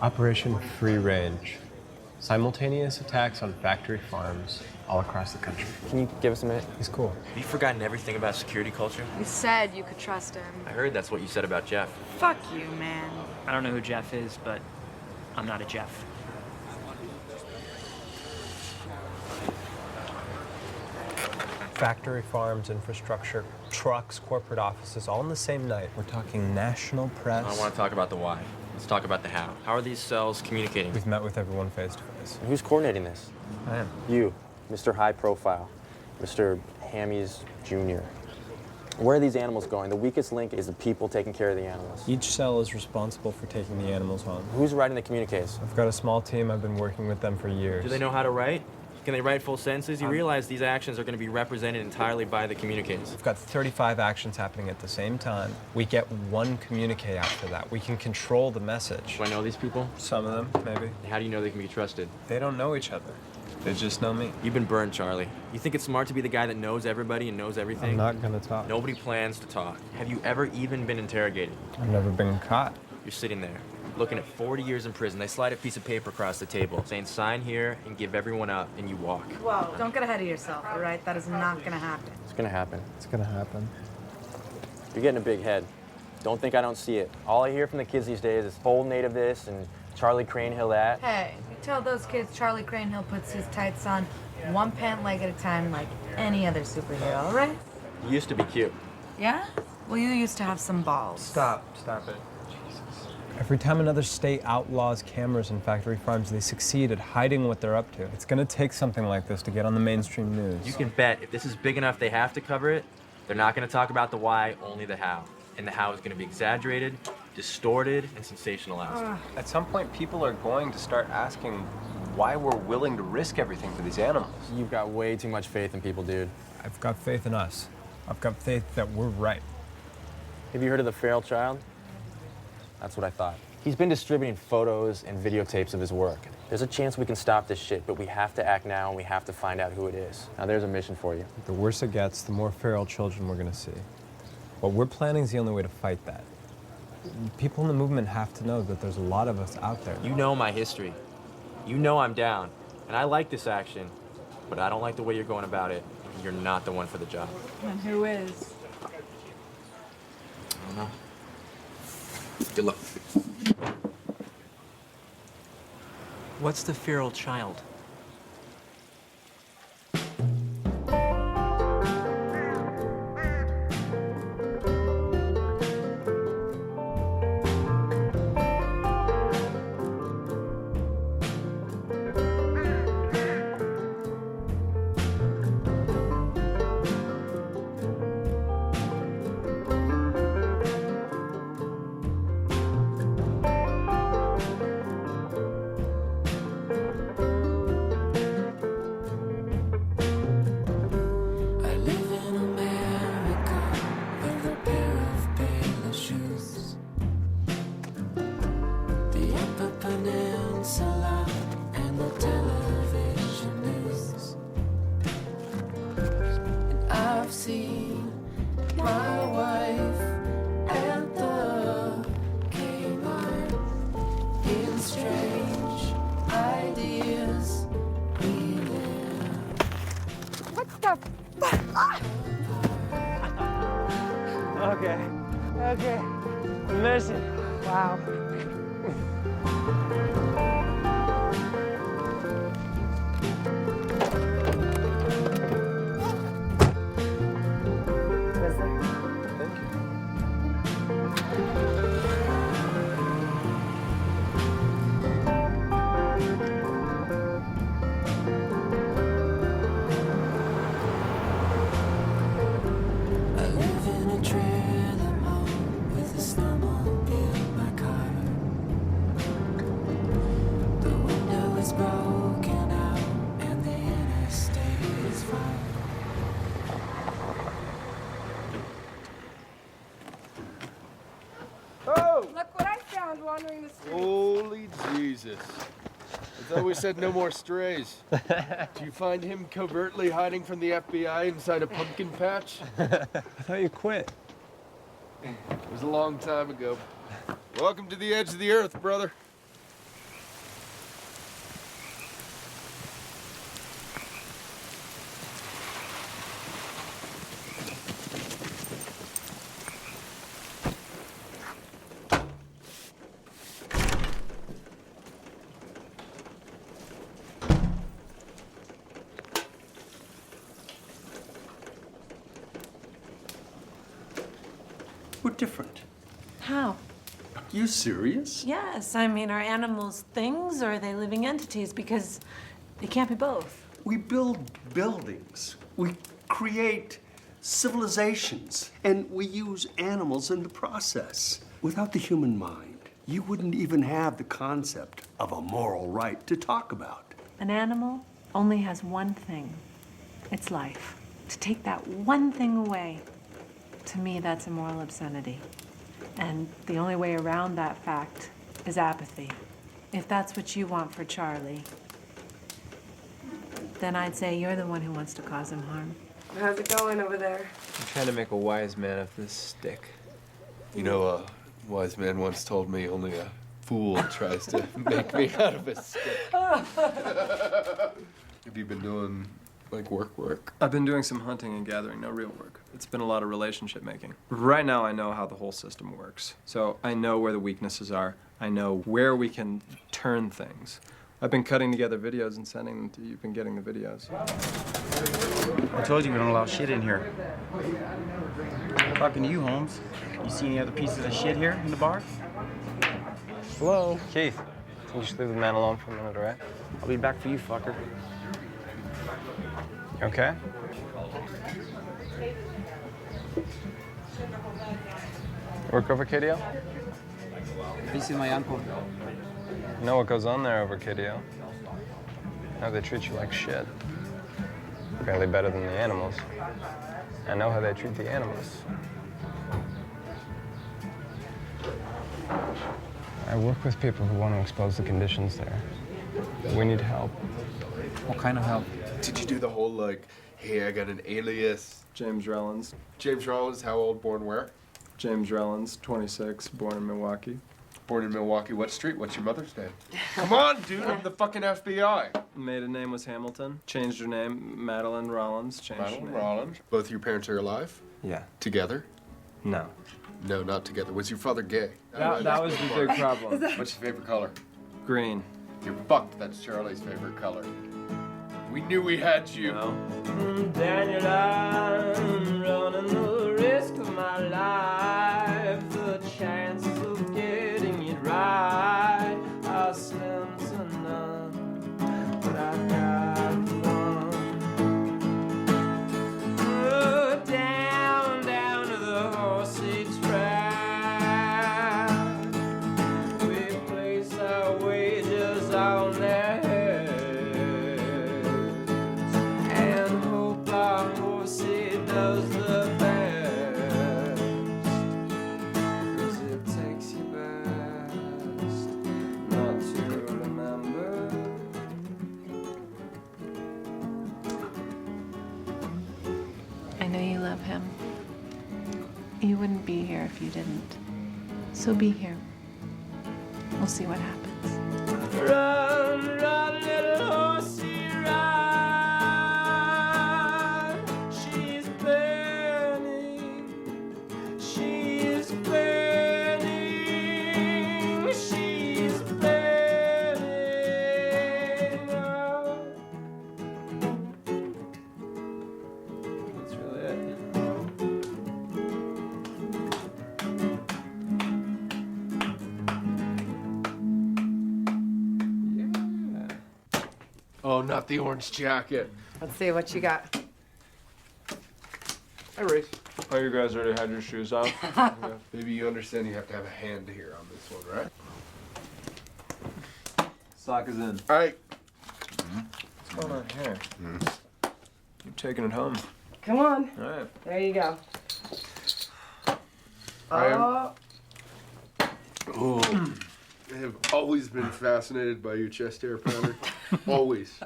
Operation Free Range. Simultaneous attacks on factory farms all across the country. Can you give us a minute? He's cool. Have you forgotten everything about security culture? You said you could trust him. I heard that's what you said about Jeff. Fuck you, man. I don't know who Jeff is, but I'm not a Jeff. Factory farms, infrastructure, trucks, corporate offices, all in the same night. We're talking national press. I don't want to talk about the why. Let's talk about the how. How are these cells communicating? We've met with everyone face to face. Who's coordinating this? I am. You, Mr. High Profile, Mr. Hammies Jr. Where are these animals going? The weakest link is the people taking care of the animals. Each cell is responsible for taking the animals home. Who's writing the communiques? I've got a small team. I've been working with them for years. Do they know how to write? Can they write full sentences? You realize these actions are going to be represented entirely by the communiques. We've got 35 actions happening at the same time. We get one communique after that. We can control the message. Do I know these people? Some of them, maybe. How do you know they can be trusted? They don't know each other. They just know me. You've been burned, Charlie. You think it's smart to be the guy that knows everybody and knows everything? I'm not gonna talk. Nobody plans to talk. Have you ever even been interrogated? I've never been caught. You're sitting there, looking at 40 years in prison. They slide a piece of paper across the table, saying sign here and give everyone up, and you walk. Whoa, don't get ahead of yourself, all right? That is not gonna happen. It's gonna happen. It's gonna happen. You're getting a big head. Don't think I don't see it. All I hear from the kids these days is whole native this and Charlie Cranehill that. Hey, you tell those kids Charlie Cranehill puts his tights on one pant leg at a time like any other superhero, all right? You used to be cute. Yeah? Well, you used to have some balls. Stop it. Jesus. Every time another state outlaws cameras in factory farms, they succeed at hiding what they're up to. It's gonna take something like this to get on the mainstream news. You can bet if this is big enough they have to cover it, they're not going to talk about the why, only the how. And the how is going to be exaggerated, distorted, and sensationalized. At some point, people are going to start asking why we're willing to risk everything for these animals. You've got way too much faith in people, dude. I've got faith in us. I've got faith that we're right. Have you heard of the feral child? That's what I thought. He's been distributing photos and videotapes of his work. There's a chance we can stop this shit, but we have to act now and we have to find out who it is. Now there's a mission for you. The worse it gets, the more feral children we're gonna see. What we're planning is the only way to fight that. People in the movement have to know that there's a lot of us out there. You know my history. You know I'm down. And I like this action, but I don't like the way you're going about it. You're not the one for the job. And who is? I don't know. Good luck. What's the feral child? Okay. Listen. Wow. I live in a trailer home with a snowball. wandering the streets. Holy Jesus. I thought we said no more strays. Do you find him covertly hiding from the FBI inside a pumpkin patch? I thought you quit. It was a long time ago. Welcome to the edge of the earth, brother. We're different. How? You serious? Yes, I mean, are animals things or are they living entities? Because they can't be both. We build buildings. We create civilizations. And we use animals in the process. Without the human mind, you wouldn't even have the concept of a moral right to talk about. An animal only has one thing. It's life. To take that one thing away, to me, that's a moral obscenity. And the only way around that fact is apathy. If that's what you want for Charlie, then I'd say you're the one who wants to cause him harm. How's it going over there? I'm trying to make a wise man of this stick. You know, a wise man once told me only a fool tries to make me out of a stick. Have you been doing, like, work? I've been doing some hunting and gathering, no real work. It's been a lot of relationship making. Right now, I know how the whole system works. So I know where the weaknesses are. I know where we can turn things. I've been cutting together videos and sending them to you. You've been getting the videos. I told you we don't allow shit in here. I'm talking to you, Holmes. You see any other pieces of shit here in the bar? Hello? Keith, can you just leave the man alone for a minute, all right? I'll be back for you, fucker. Okay? Work over KDL? This is my uncle. You know what goes on there over KDL? How they treat you like shit. Barely better than the animals. I know how they treat the animals. I work with people who want to expose the conditions there. We need help. What kind of help? Did you do the whole, like, hey, I got an alias? James Rollins. James Rollins, how old, born where? James Rollins, 26, born in Milwaukee. Born in Milwaukee, what street? What's your mother's name? Come on, dude, I'm the fucking FBI. Maiden name was Hamilton. Changed her name, Madeline Rollins. Changed her Madeline name. Rollins. Both your parents are alive? Yeah. Together? No. No, not together. Was your father gay? That was the big problem. What's your favorite color? Green. You're fucked. That's Charlie's favorite color. We knew we had you. No. Daniel, I'm running the risk of my life. The chances of getting it right are slim to none. But I've got one. Down to the horsey track. We place our wages on their heads and hope our horsey does the best. 'Cause it takes you best not to remember. I know you love him. You wouldn't be here if you didn't. So be here. We'll see what happens. Run, run, little horsey, run. She's burning. She's burning. She's burning. Oh. That's really it. Oh, not the orange jacket. Let's see what you got. Hi, Race. Oh, you guys already had your shoes off? Yeah. Maybe you understand you have to have a hand here on this one, right? Sock is in. All right. What's going on here? You're taking it home. Come on. All right. There you go. I am- Oh. Ooh. I have always been fascinated by your chest hair pattern. Always.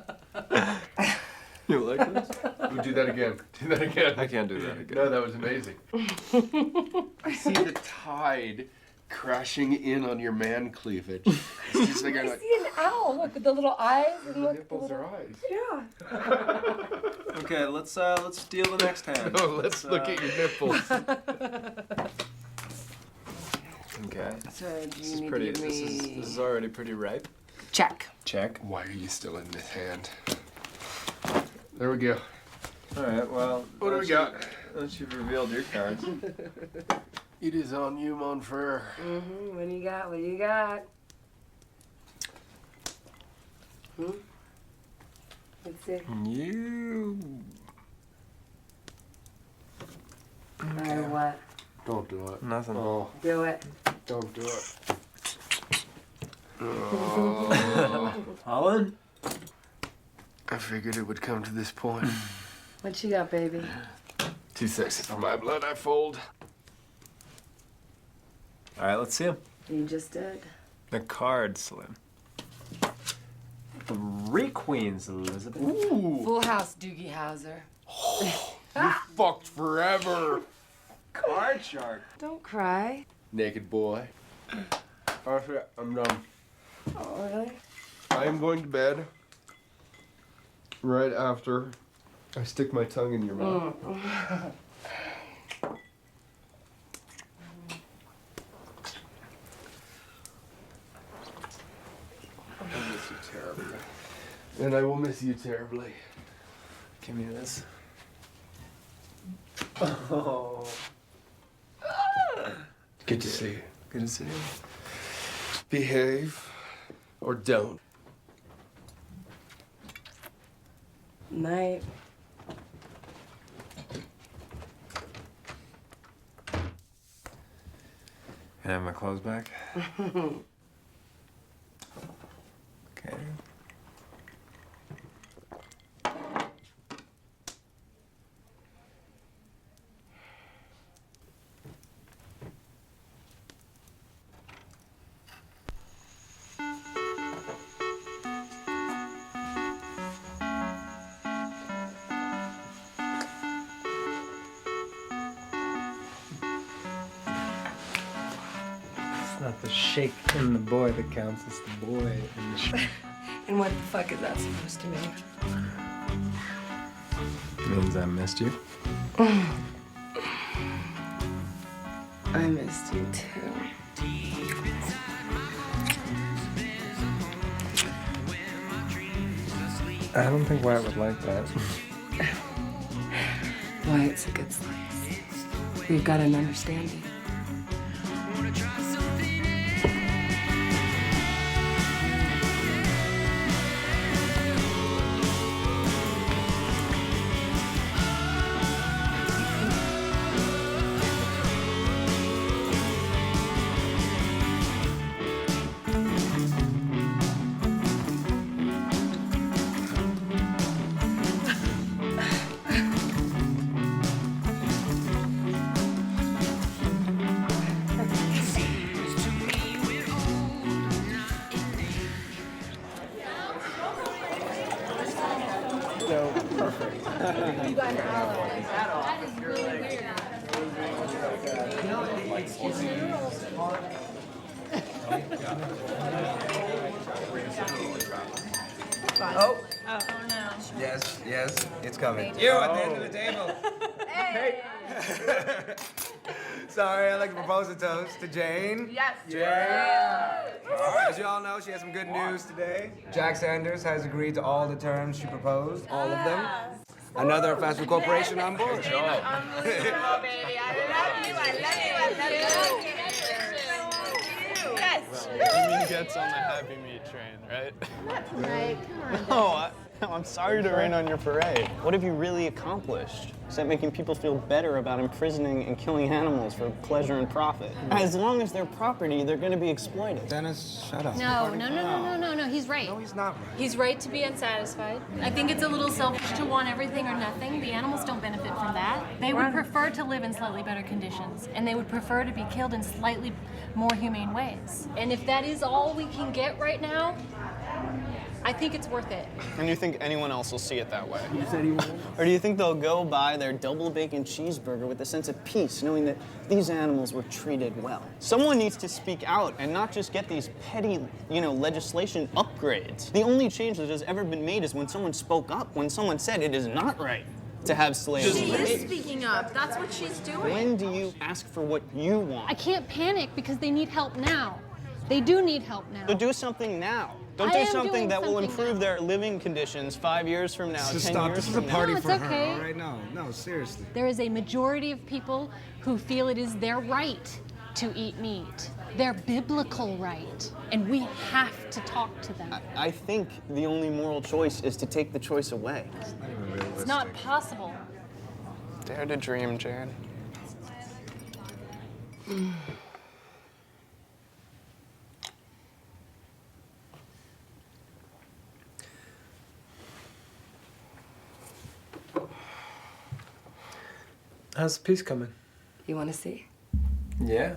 You like this? We'll do that again. Do that again. I can't do that again. No, that was amazing. I see the tide crashing in on your man cleavage. It's just like I see an owl. Look at the little eyes. And look, nipples are eyes. Yeah. Okay, let's steal the next hand. No, let's look at your nipples. Okay. So do This is pretty. This is already pretty ripe. Check. Check. Why are you still in this hand? There we go. All right. Well, What do we got? Once you've revealed your cards. It is on you, mon frere. Mm-hmm. What do you got? What do you got? Let's see. You. Or what? Don't do it. Nothing. Oh, Do it. don't do it. Holland. I figured it would come to this point. What you got, baby? Too sexy for my blood, I fold. All right, let's see him. You just did. The card, Slim. 3 queens, Elizabeth. Ooh, Full house, Doogie Howser. you fucked forever. Card shark. Don't cry. Naked boy. Arthur, I'm done. Oh, really? I am going to bed right after I stick my tongue in your mouth. I miss you terribly. And I will miss you terribly. Give me this. Oh. Good to see you. Good to see you. Behave or don't. Night. Can I have my clothes back? Okay. It's not the shake in the boy that counts, it's the boy in the shake. And what the fuck is that supposed to mean? Means I missed you. I missed you too. I don't think Wyatt would like that. Wyatt's a good slice. We've got an understanding. You got an ally. That is really weird. Oh. Oh no. Yes, yes, it's coming. Thank You you. at the end of the table. Hey. Sorry, I'd like to propose a toast to Jane. Yes. Jane. As you all know, she has some good news today. Jack Sanders has agreed to all the terms she proposed, all of them. Another fast food corporation on board. Unbelievable, baby. I love you. I love you. I love you. Yes. You mean gets on the Happy Meat train, right? Not tonight. Come on. No, I'm sorry to rain on your parade. What have you really accomplished? Except making people feel better about imprisoning and killing animals for pleasure and profit. As long as they're property, they're going to be exploited. Dennis, shut up. No, he's right. No, he's not right. He's right to be unsatisfied. I think it's a little selfish to want everything or nothing. The animals don't benefit from that. They would prefer to live in slightly better conditions, and they would prefer to be killed in slightly more humane ways. And if that is all we can get right now, I think it's worth it. And you think anyone else will see it that way? Or do you think they'll go buy their double bacon cheeseburger with a sense of peace, knowing that these animals were treated well? Someone needs to speak out and not just get these petty, legislation upgrades. The only change that has ever been made is when someone spoke up, when someone said it is not right to have slaves. She is speaking up. That's what she's doing. When do you ask for what you want? I can't panic because they need help now. They do need help now. So do something now. Don't do something that will improve their living conditions 5 years from now, 10 years from now. This is a party for her, okay. all right? No, seriously. There is a majority of people who feel it is their right to eat meat, their biblical right, and we have to talk to them. I think the only moral choice is to take the choice away. It's not even realistic. It's not possible. Dare to dream, Jan. How's the piece coming? You want to see? Yeah.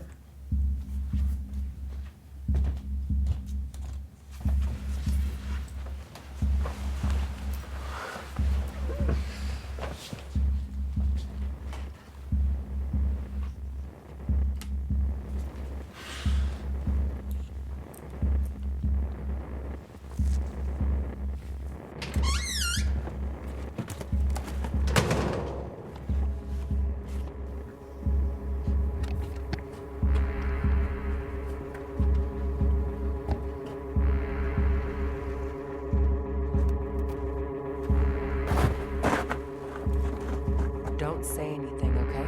Don't say anything, okay?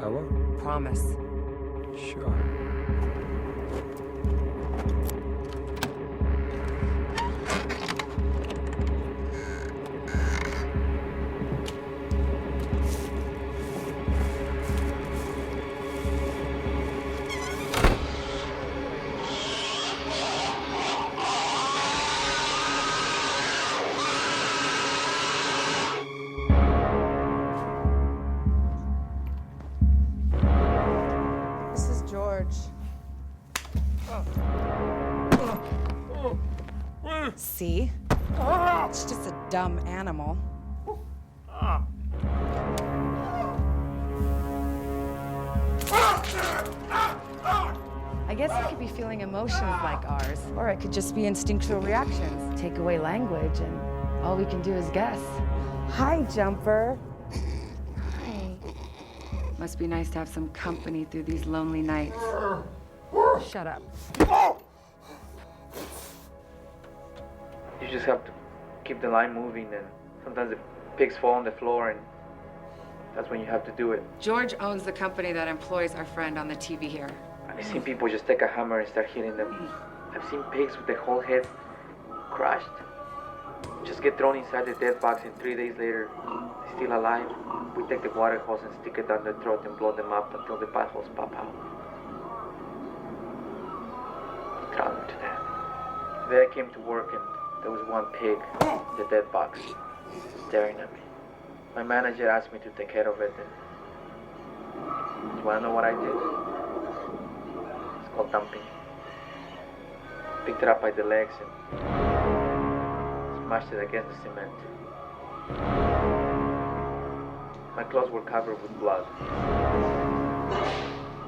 I won't. Promise. Sure. This is George. See? It's just a dumb animal. I guess it could be feeling emotions like ours, or it could just be instinctual reactions. Take away language, and all we can do is guess. Hi, Jumper. Hi. Must be nice to have some company through these lonely nights. Shut up. You just have to keep the line moving, and sometimes the pigs fall on the floor, and that's when you have to do it. George owns the company that employs our friend on the TV here. I've seen people just take a hammer and start hitting them. I've seen pigs with the whole head crushed. Just get thrown inside the dead box, and 3 days later, they're still alive. We take the water hose and stick it down their throat and blow them up until the buttholes pop out. Drown them to death. Then I came to work, and there was one pig in the dead box staring at me. My manager asked me to take care of it, and you wanna know what I did? It's called dumping. Picked it up by the legs and smashed it against the cement. My clothes were covered with blood.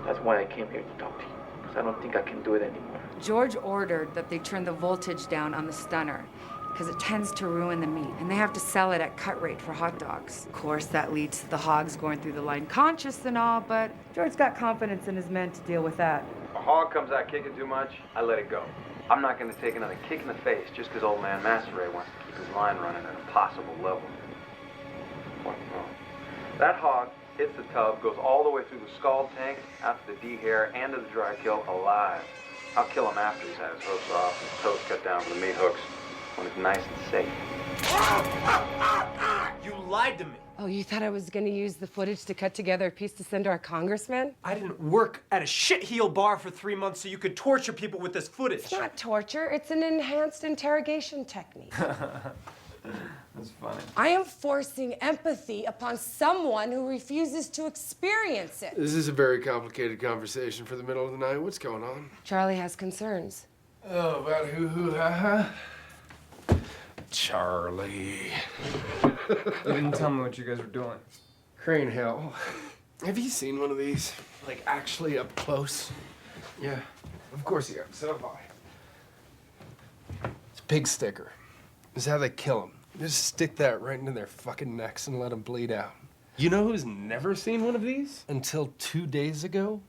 That's why I came here to talk to you, because I don't think I can do it anymore. George ordered that they turn the voltage down on the stunner because it tends to ruin the meat, and they have to sell it at cut rate for hot dogs. Of course, that leads to the hogs going through the line conscious and all, but George's got confidence in his men to deal with that. If a hog comes out kicking too much, I let it go. I'm not going to take another kick in the face just because old man Master Ray wants to keep his line running at a possible level. What's wrong? That hog hits the tub, goes all the way through the scald tank, out to the dehair, and to the dry kill alive. I'll kill him after he's had his hooves off and his toes cut down for the meat hooks when it's nice and safe. You lied to me. Oh, you thought I was gonna use the footage to cut together a piece to send to our congressman? I didn't work at a shitheel bar for 3 months so you could torture people with this footage. It's not torture, it's an enhanced interrogation technique. That's funny. I am forcing empathy upon someone who refuses to experience it. This is a very complicated conversation for the middle of the night. What's going on? Charlie has concerns. Oh, about who, ha. Charlie. You didn't tell me what you guys were doing. Cranehill. Have you seen one of these? Like, actually up close? Yeah, of course you have. So have I. It's a pig sticker. This is how they kill them. Just stick that right into their fucking necks and let them bleed out. You know who's never seen one of these? Until 2 days ago?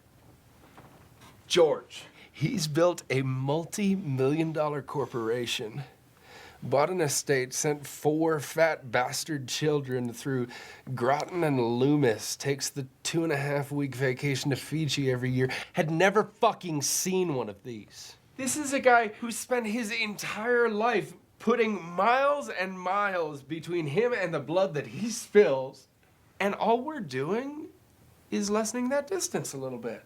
George. He's built a multi-million-dollar corporation, bought an estate, sent 4 fat bastard children through Groton and Loomis, takes the 2.5-week vacation to Fiji every year, had never fucking seen one of these. This is a guy who spent his entire life putting miles and miles between him and the blood that he spills, and all we're doing is lessening that distance a little bit.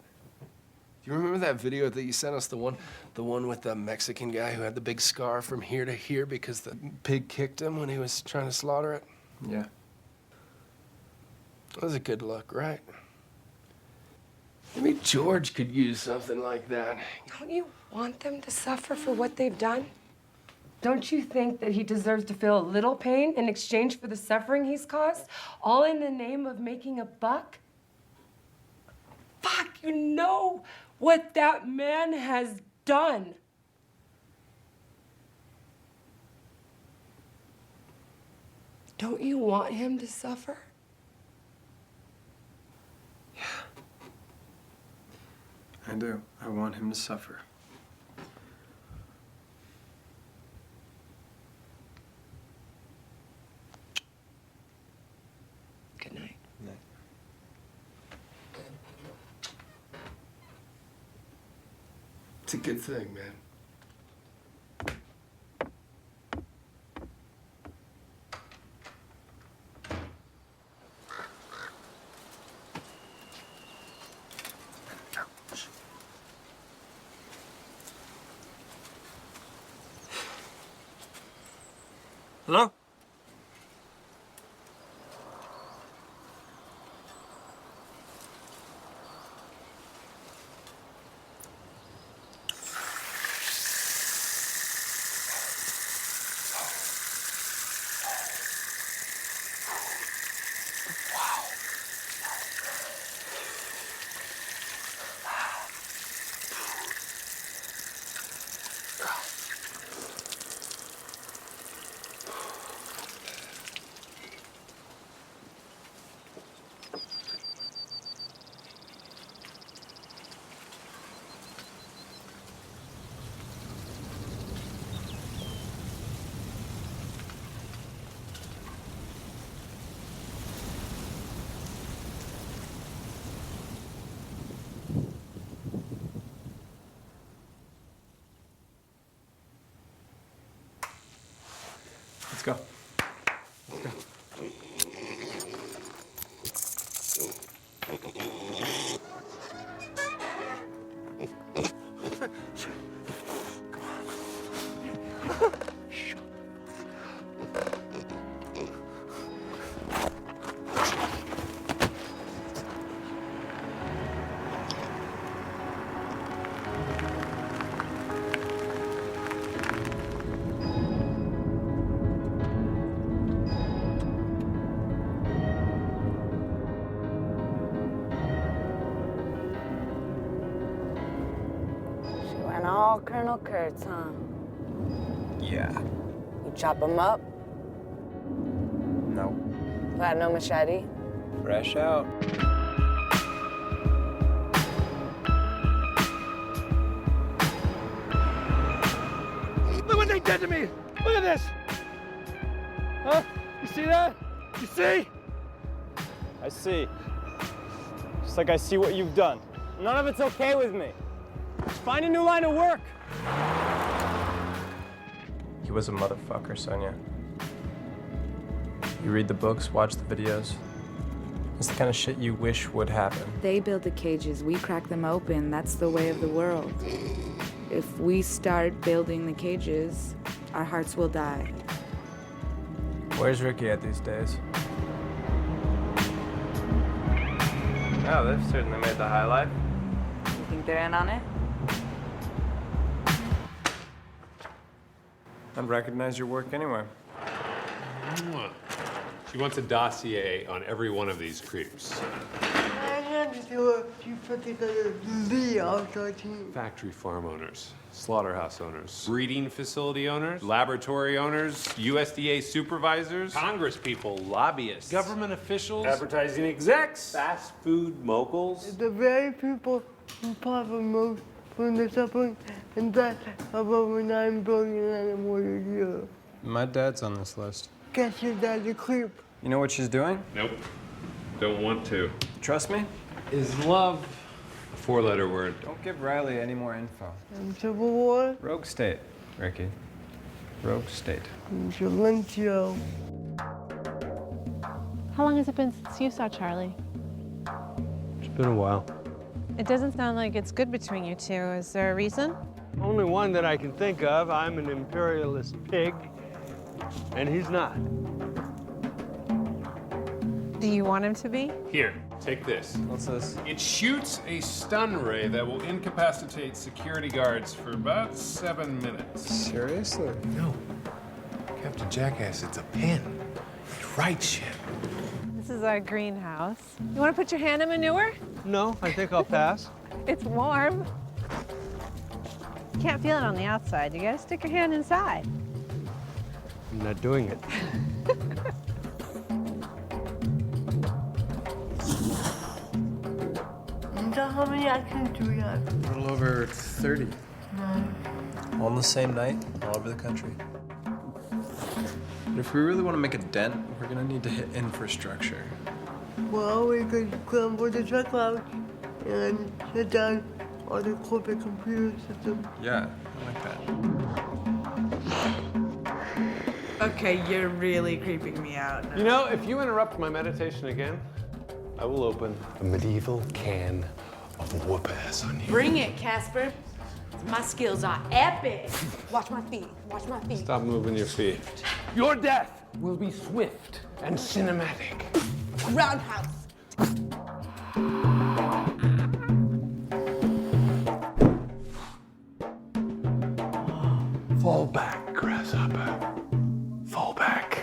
Do you remember that video that you sent us, the one with the Mexican guy who had the big scar from here to here because the pig kicked him when he was trying to slaughter it? Yeah. That was a good look, right? Maybe George could use something like that. Don't you want them to suffer for what they've done? Don't you think that he deserves to feel a little pain in exchange for the suffering he's caused, all in the name of making a buck? Fuck, you know what that man has done. Don't you want him to suffer? I do. I want him to suffer. Good night. Night. It's a good thing, man. Hello? Let's go. Let's go. All Colonel Kurtz, huh? Yeah. You chop him up? No. Got no machete? Fresh out. Look what they did to me! Look at this! Huh? You see that? You see? I see. Just like I see what you've done. None of it's okay with me. Find a new line of work. He was a motherfucker, Sonia. You read the books, watch the videos. It's the kind of shit you wish would happen. They build the cages, we crack them open. That's the way of the world. If we start building the cages, our hearts will die. Where's Ricky at these days? Oh, they've certainly made the high life. You think they're in on it? I'd recognize your work anywhere. She wants a dossier on every one of these creeps. Factory farm owners, slaughterhouse owners, breeding facility owners, laboratory owners, USDA supervisors, Congress people, lobbyists, government officials, advertising execs, fast food moguls. The very people who profit most from the suffering and death of over 9 billion animals a year. My dad's on this list. Guess your dad's a creep. You know what she's doing? Nope. Don't want to. Trust me? Is love a 4-letter word? Don't give Riley any more info. And Civil War. Rogue state, Ricky. Rogue state. And Silencio. How long has it been since you saw Charlie? It's been a while. It doesn't sound like it's good between you two. Is there a reason? Only one that I can think of. I'm an imperialist pig, and he's not. Do you want him to be? Here, take this. What's this? It shoots a stun ray that will incapacitate security guards for about 7 minutes. Seriously? No. Captain Jackass, it's a pen. It writes shit. This is our greenhouse. You want to put your hand in manure? No, I think I'll pass. It's warm. You can't feel it on the outside. You gotta stick your hand inside. I'm not doing it. How many actions do we have? A little over 30. All on the same night, all over the country. But if we really want to make a dent, we're gonna need to hit infrastructure. Well, we could scramble the truck out and shut down all the corporate computer systems. Yeah, I like that. Okay, you're really creeping me out now. You know, if you interrupt my meditation again, I will open A medieval can of whoop ass on you. Bring it, Casper. My skills are epic. Watch my feet. Watch my feet. Stop moving your feet. Your death will be swift and cinematic. Roundhouse. Fall back, grasshopper. Fall back.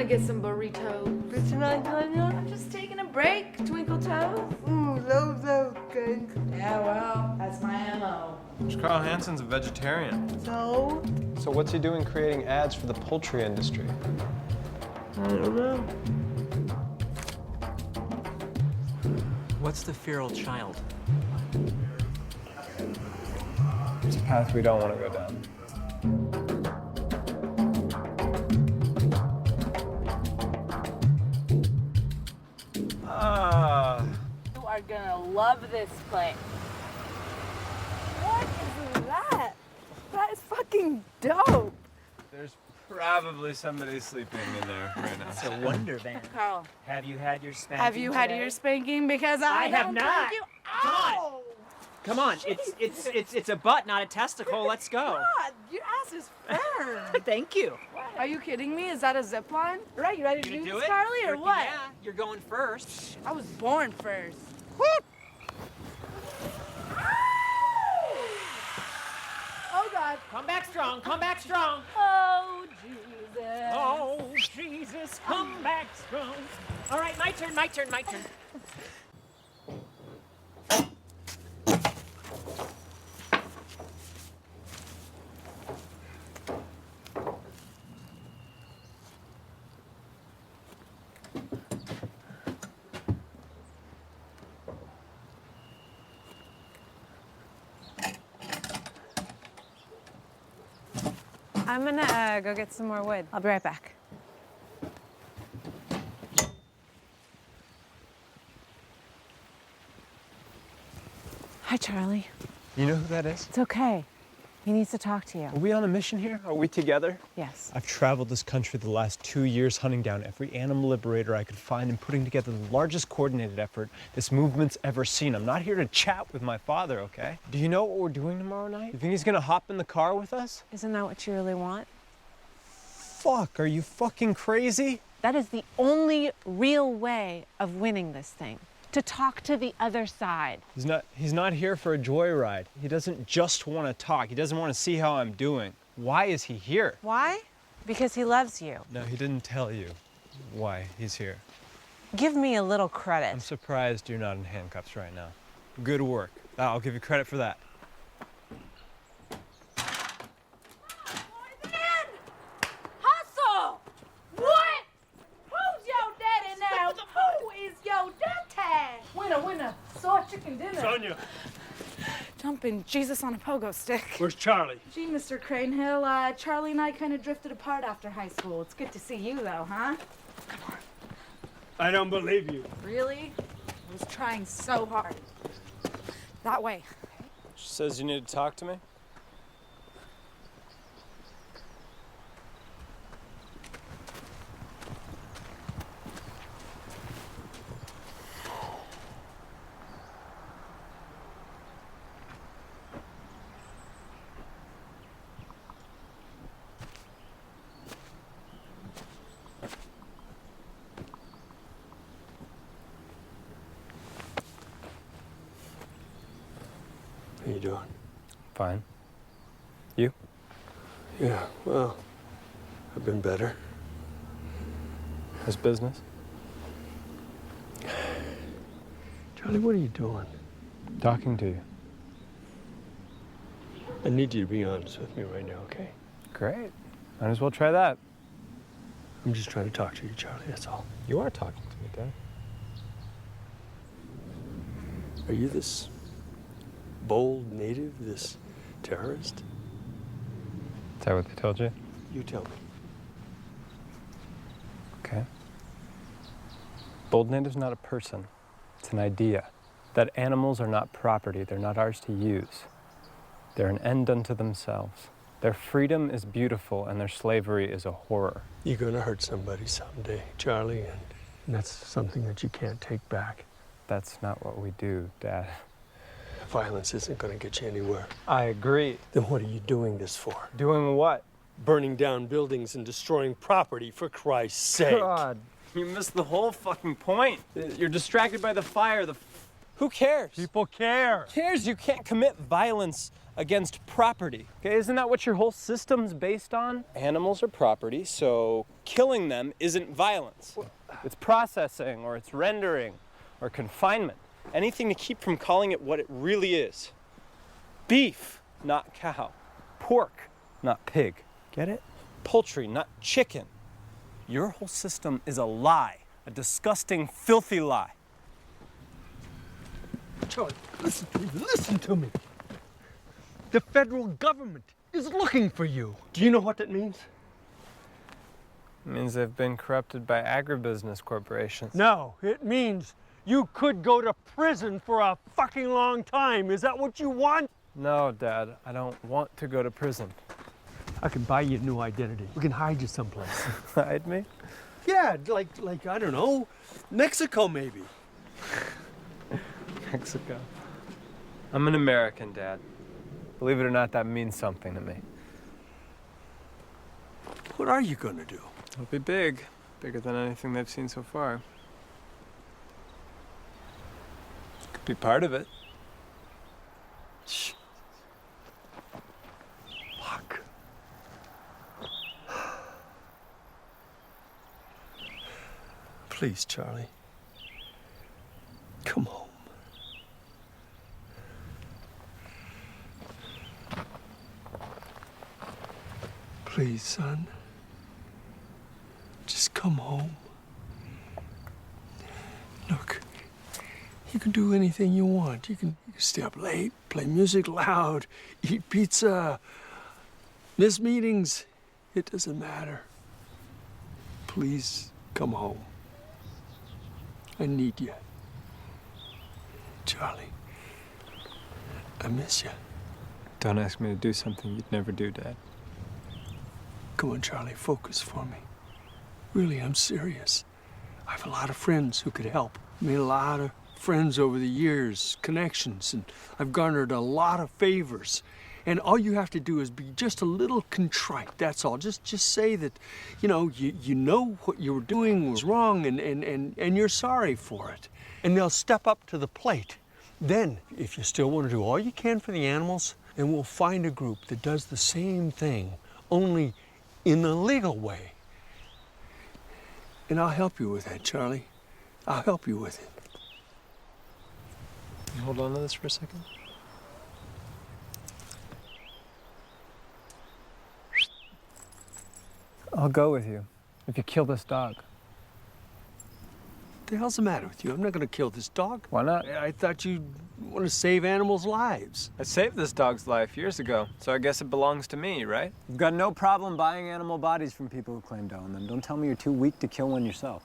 Get some burritos. It's not Tanya? I'm just taking a break, Twinkle Toes. Ooh, those good. Yeah, well, that's my MO. Carl Hansen's a vegetarian. So? So what's he doing creating ads for the poultry industry? I don't know. What's the feral child? It's a path we don't want to go down. You are gonna love this place. What is that? That is fucking dope. There's probably somebody sleeping in there right now. It's a wonder van. Carl, Have you had your spanking have you had today? your spanking? Because I have don't not. think you. Come on. Ow! Come on, it's a butt, not a testicle. Let's go. God, your ass is firm. Thank you. Are you kidding me? Is that a zip line? Right, you ready to You do gonna this, it? Carly, or Freaking what? Yeah, you're going first. I was born first. Oh God. Come back strong. Come back strong. Oh Jesus. Oh Jesus, come back strong. All right, my turn. My turn. My turn. I'm gonna go get some more wood. I'll be right back. Hi, Charlie. You know who that is? It's okay. He needs to talk to you. Are we on a mission here? Are we together? Yes. I've traveled this country the last 2 years hunting down every animal liberator I could find and putting together the largest coordinated effort this movement's ever seen. I'm not here to chat with my father, okay? Do you know what we're doing tomorrow night? You think he's gonna hop in the car with us? Isn't that what you really want? Fuck, are you fucking crazy? That is the only real way of winning this thing. To talk to the other side. He's not here for a joyride. He doesn't just want to talk. He doesn't want to see how I'm doing. Why is he here? Why? Because he loves you. No, he didn't tell you why he's here. Give me a little credit. I'm surprised you're not in handcuffs right now. Good work. I'll give you credit for that. Hustle! What? Who's your daddy now? Who is your daddy? Winner, saw chicken dinner. Sonia, Jumping Jesus on a pogo stick. where's Charlie? Gee, Mr. Cranehill, Charlie and I kind of drifted apart after high school. It's good to see you, though, huh? I don't believe you. Really? I was trying so hard. That way. She says you need to talk to me? How you doing? Fine. You? Yeah, well, I've been better. How's business? Charlie, what are you doing? Talking to you. I need you to be honest with me right now, okay? Great. Might as well try that. I'm just trying to talk to you, Charlie, that's all. You are talking to me, Dad. Are you this bold native, this terrorist? Is that what they told you? You tell me. Okay. Bold native's not a person. It's an idea. That animals are not property. They're not ours to use. They're an end unto themselves. Their freedom is beautiful and their slavery is a horror. You're gonna hurt somebody someday, Charlie, and that's something that you can't take back. That's not what we do, Dad. Violence isn't gonna get you anywhere. I agree. Then what are you doing this for? Doing what? Burning down buildings and destroying property, for Christ's sake. God, you missed the whole fucking point. You're distracted by the fire. Who cares? People care. Who cares? You can't commit violence against property. Okay, isn't that what your whole system's based on? Animals are property, so killing them isn't violence. It's processing, or it's rendering, or confinement. Anything to keep from calling it what it really is. Beef, not cow. Pork, not pig. Get it? Poultry, not chicken. Your whole system is a lie, a disgusting, filthy lie. Charlie, listen to me. The federal government is looking for you. Do you know what that means? It means they've been corrupted by agribusiness corporations. No, it means you could go to prison for a fucking long time. Is that what you want? No, Dad, I don't want to go to prison. I can buy you a new identity. We can hide you someplace. Hide me? Yeah, like I don't know, Mexico maybe. Mexico. I'm an American, Dad. Believe it or not, that means something to me. What are you gonna do? It'll be big. Bigger than anything they've seen so far. Could be part of it. Shh. Fuck. Please, Charlie. Come home. Please, son. Just come home. Look, you can do anything you want. You can stay up late, play music loud, eat pizza, miss meetings. It doesn't matter. Please come home. I need you. Charlie, I miss you. Don't ask me to do something you'd never do, Dad. Come on, Charlie, focus for me. Really, I'm serious. I have a lot of friends who could help. Made a lot of friends over the years, connections, and I've garnered a lot of favors. And all you have to do is be just a little contrite, that's all. Just say that, you know what you were doing was wrong and you're sorry for it. And they'll step up to the plate. Then, if you still want to do all you can for the animals, then we'll find a group that does the same thing, only in a legal way. And I'll help you with that, Charlie. I'll help you with it. Can you hold on to this for a second? I'll go with you if you kill this dog. What the hell's the matter with you? I'm not gonna kill this dog. Why not? I thought you want to save animals' lives. I saved this dog's life years ago, so I guess it belongs to me, right? You've got no problem buying animal bodies from people who claim to own them. Don't tell me you're too weak to kill one yourself.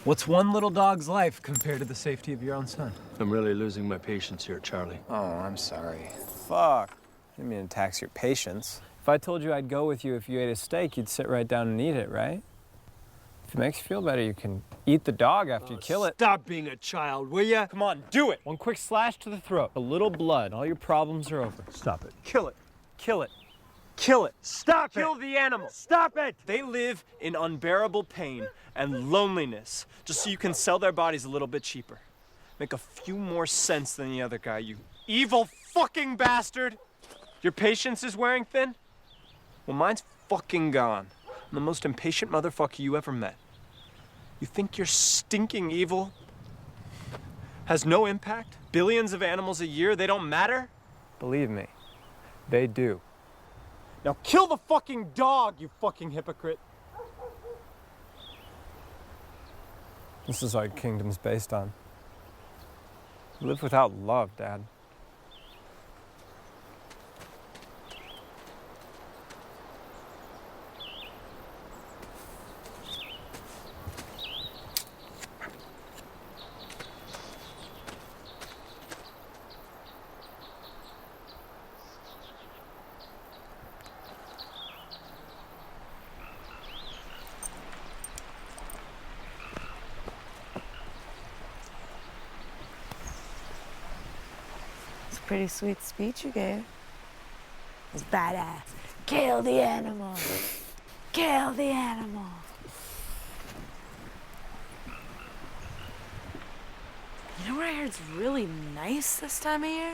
What's one little dog's life compared to the safety of your own son? I'm really losing my patience here, Charlie. Oh, I'm sorry. Fuck. I didn't mean to tax your patience. If I told you I'd go with you if you ate a steak, you'd sit right down and eat it, right? If it makes you feel better, you can eat the dog after you kill it. Stop being a child, will ya? Come on, do it. One quick slash to the throat, a little blood, all your problems are over. Stop it. Kill it. Kill it. Kill it. Stop it. Kill the animal. Stop it. They live in unbearable pain and loneliness just so you can sell their bodies a little bit cheaper. Make a few more cents than the other guy, you evil fucking bastard. Your patience is wearing thin? Well, mine's fucking gone. I'm the most impatient motherfucker you ever met. You think your stinking evil has no impact? Billions of animals a year, they don't matter? Believe me, they do. Now kill the fucking dog, you fucking hypocrite. This is what our kingdom's based on. Live without love, Dad. Pretty sweet speech you gave. It was badass. Kill the animal. Kill the animal. You know where I heard it's really nice this time of year?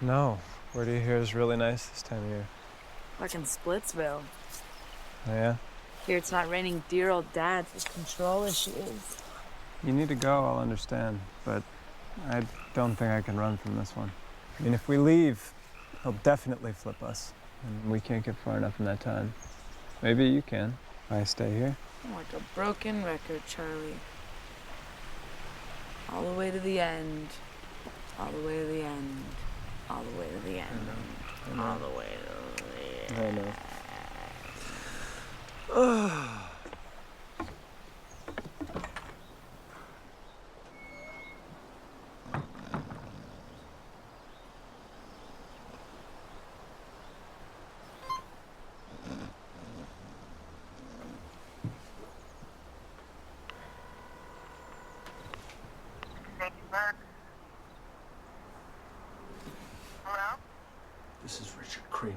No. Where do you hear is really nice this time of year? Fucking Splitsville. Oh, yeah? Here it's not raining dear old dads with control issues. You need to go, I'll understand, but I don't think I can run from this one. I mean, if we leave, he'll definitely flip us, and we can't get far enough in that time. Maybe you can. I stay here. I'm like a broken record, Charlie. All the way to the end. All the way to the end. All the way to the end. I know. All the way to the end. I know. This is Richard Cranehill.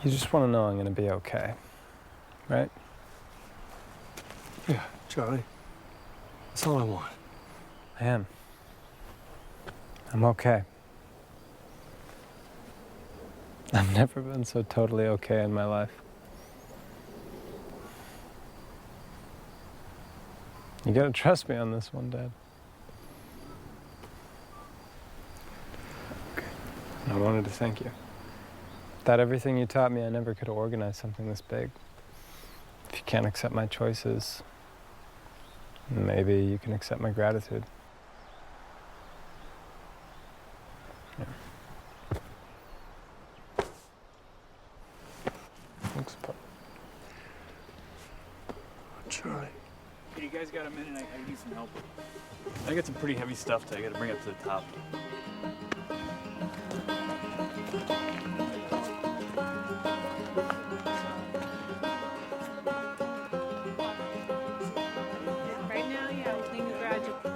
You just want to know I'm going to be okay, right? Yeah, Charlie. That's all I want. I am. I'm okay. I've never been so totally okay in my life. You gotta trust me on this one, Dad. I wanted to thank you. Without everything you taught me, I never could have organized something this big. If you can't accept my choices, maybe you can accept my gratitude. Yeah. Thanks, Pop. Charlie. Hey, you guys got a minute? I need some help. I got some pretty heavy stuff I gotta bring up to the top. Right now, yeah, we'll clean the garage up.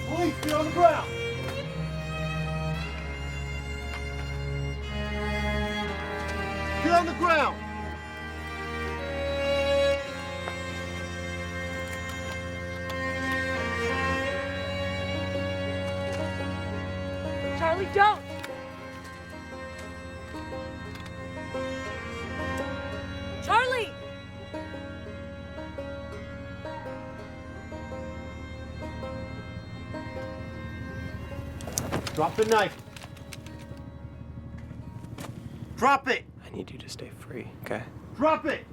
Police, get on the ground! Get on the ground! Charlie, don't! Charlie! Drop the knife. Drop it! I need you to stay free, okay? Drop it!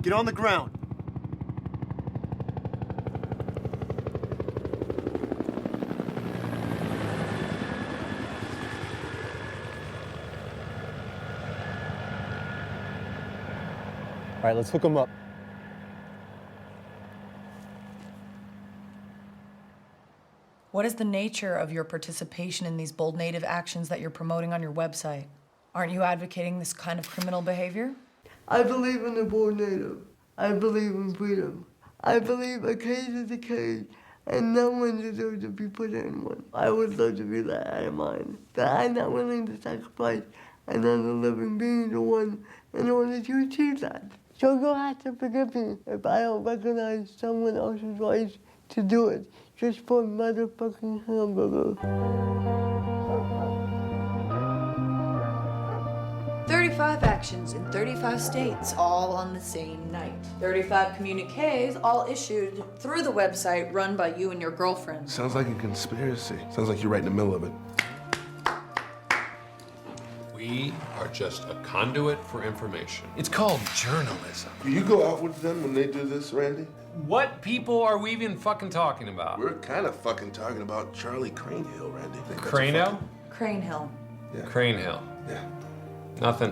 Get on the ground. All right, let's hook them up. What is the nature of your participation in these bold native actions that you're promoting on your website? Aren't you advocating this kind of criminal behavior? I believe in the born native. I believe in freedom. I believe a cage is a cage, and no one deserves to be put in one. I would love to be that out of mind, that I'm not willing to sacrifice another living being to one in order to achieve that. So you'll have to forgive me if I don't recognize someone else's rights to do it just for a motherfucking hamburger. 35 actions in 35 states, all on the same night. 35 communiques, all issued through the website run by you and your girlfriend. Sounds like a conspiracy. Sounds like you're right in the middle of it. We are just a conduit for information. It's called journalism. Do you go out with them when they do this, Randy? What people are we even fucking talking about? We're kind of fucking talking about Charlie Cranehill, Randy. Cranehill? Cranehill. Yeah. Cranehill. Yeah. Nothing.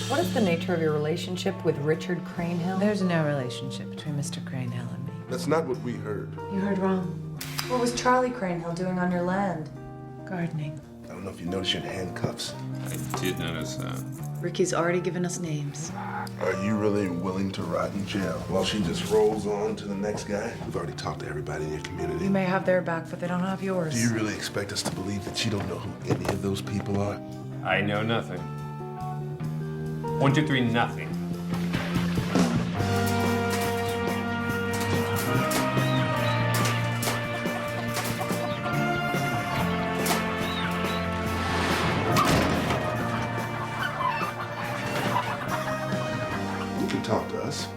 What is the nature of your relationship with Richard Cranehill? There's no relationship between Mr. Cranehill and me. That's not what we heard. You heard wrong. What was Charlie Cranehill doing on your land? Gardening. I don't know if you noticed you're in handcuffs. I did notice that. Ricky's already given us names. Are you really willing to rot in jail while she just rolls on to the next guy? We've already talked to everybody in your community. You may have their back, but they don't have yours. Do you really expect us to believe that you don't know who any of those people are? I know nothing. 1, 2, 3, nothing. You can talk to us.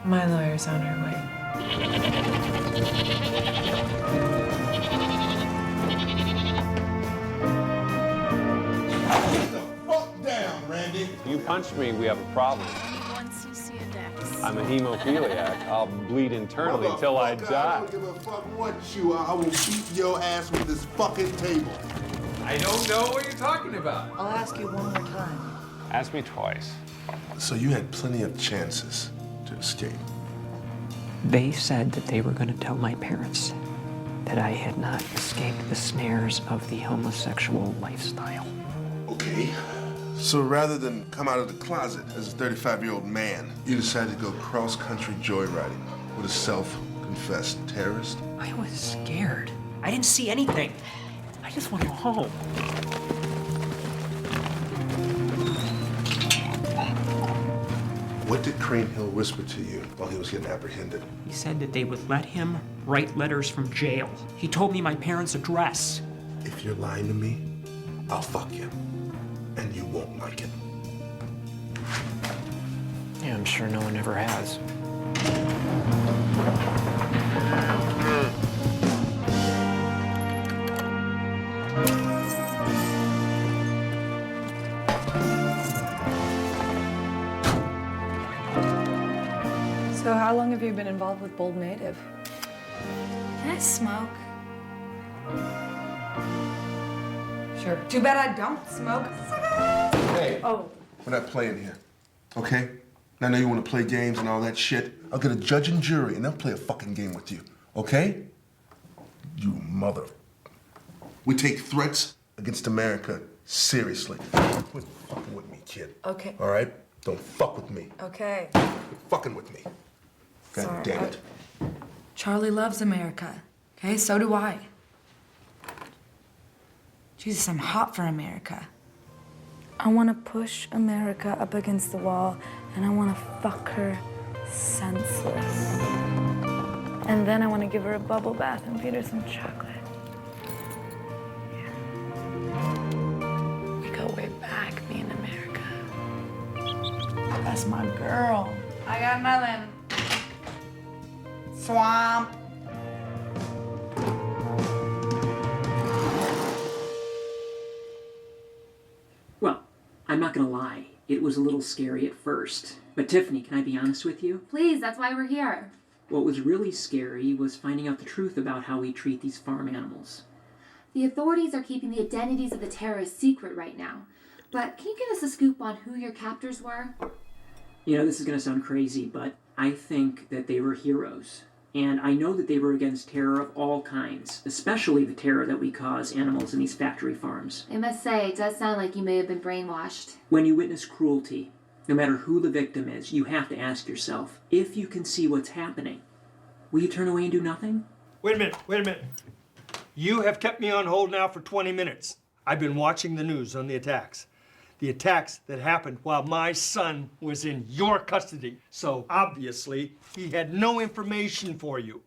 My lawyer's on her way. Fuck down, Randy. You punched me, we have a problem. Once you see a dex. I'm a hemophiliac. I'll bleed internally till I I die. don't give a fuck what you are. I will beat your ass with this fucking table. I don't know what you're talking about. I'll ask you one more time. Ask me twice. So you had plenty of chances to escape. They said that they were going to tell my parents that I had not escaped the snares of the homosexual lifestyle. Okay. So rather than come out of the closet as a 35-year-old man, you decided to go cross-country joyriding with a self-confessed terrorist? I was scared. I didn't see anything. I just want to go home. What did Cranehill whisper to you while he was getting apprehended? He said that they would let him write letters from jail. He told me my parents' address. If you're lying to me, I'll fuck you. And you won't like it. Yeah, I'm sure no one ever has. So how long have you been involved with Bold Native? Can I smoke? Sure. Too bad I don't smoke. Hey, Oh. we're not playing here, okay? I know you want to play games and all that shit. I'll get a judge and jury, and they'll play a fucking game with you, okay? You mother. We take threats against America seriously. Quit fucking with me, kid. Okay. All right? Don't fuck with me. Okay. Quit fucking with me. God Sorry, damn it. Charlie loves America. Okay, so do I. Jesus, I'm hot for America. I want to push America up against the wall, and I want to fuck her senseless. And then I want to give her a bubble bath and feed her some chocolate. We go way back, me and America. That's my girl. I got nothing. Swamp. Well, I'm not gonna lie. It was a little scary at first. But Tiffany, can I be honest with you? Please, that's why we're here. What was really scary was finding out the truth about how we treat these farm animals. The authorities are keeping the identities of the terrorists secret right now. But can you give us a scoop on who your captors were? You know, this is gonna sound crazy, but I think that they were heroes. And I know that they were against terror of all kinds, especially the terror that we cause animals in these factory farms. I must say, it does sound like you may have been brainwashed. When you witness cruelty, no matter who the victim is, you have to ask yourself, if you can see what's happening, will you turn away and do nothing? Wait a minute. You have kept me on hold now for 20 minutes. I've been watching the news on the attacks. The attacks that happened while my son was in your custody. So obviously, he had no information for you.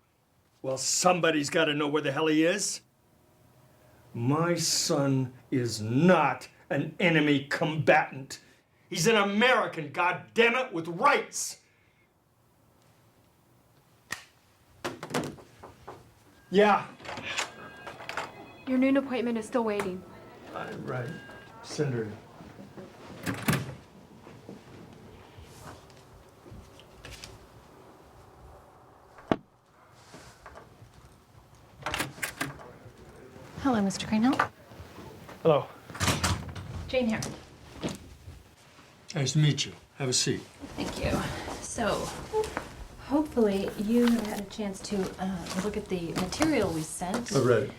Well, somebody's got to know where the hell he is. My son is not an enemy combatant. He's an American, goddammit, with rights. Yeah. Your noon appointment is still waiting. Right. Send her. Hello, Mr. Cranehill. Hello. Jane here. Nice to meet you. Have a seat. Thank you. So, hopefully you have had a chance to look at the material we sent. I read it.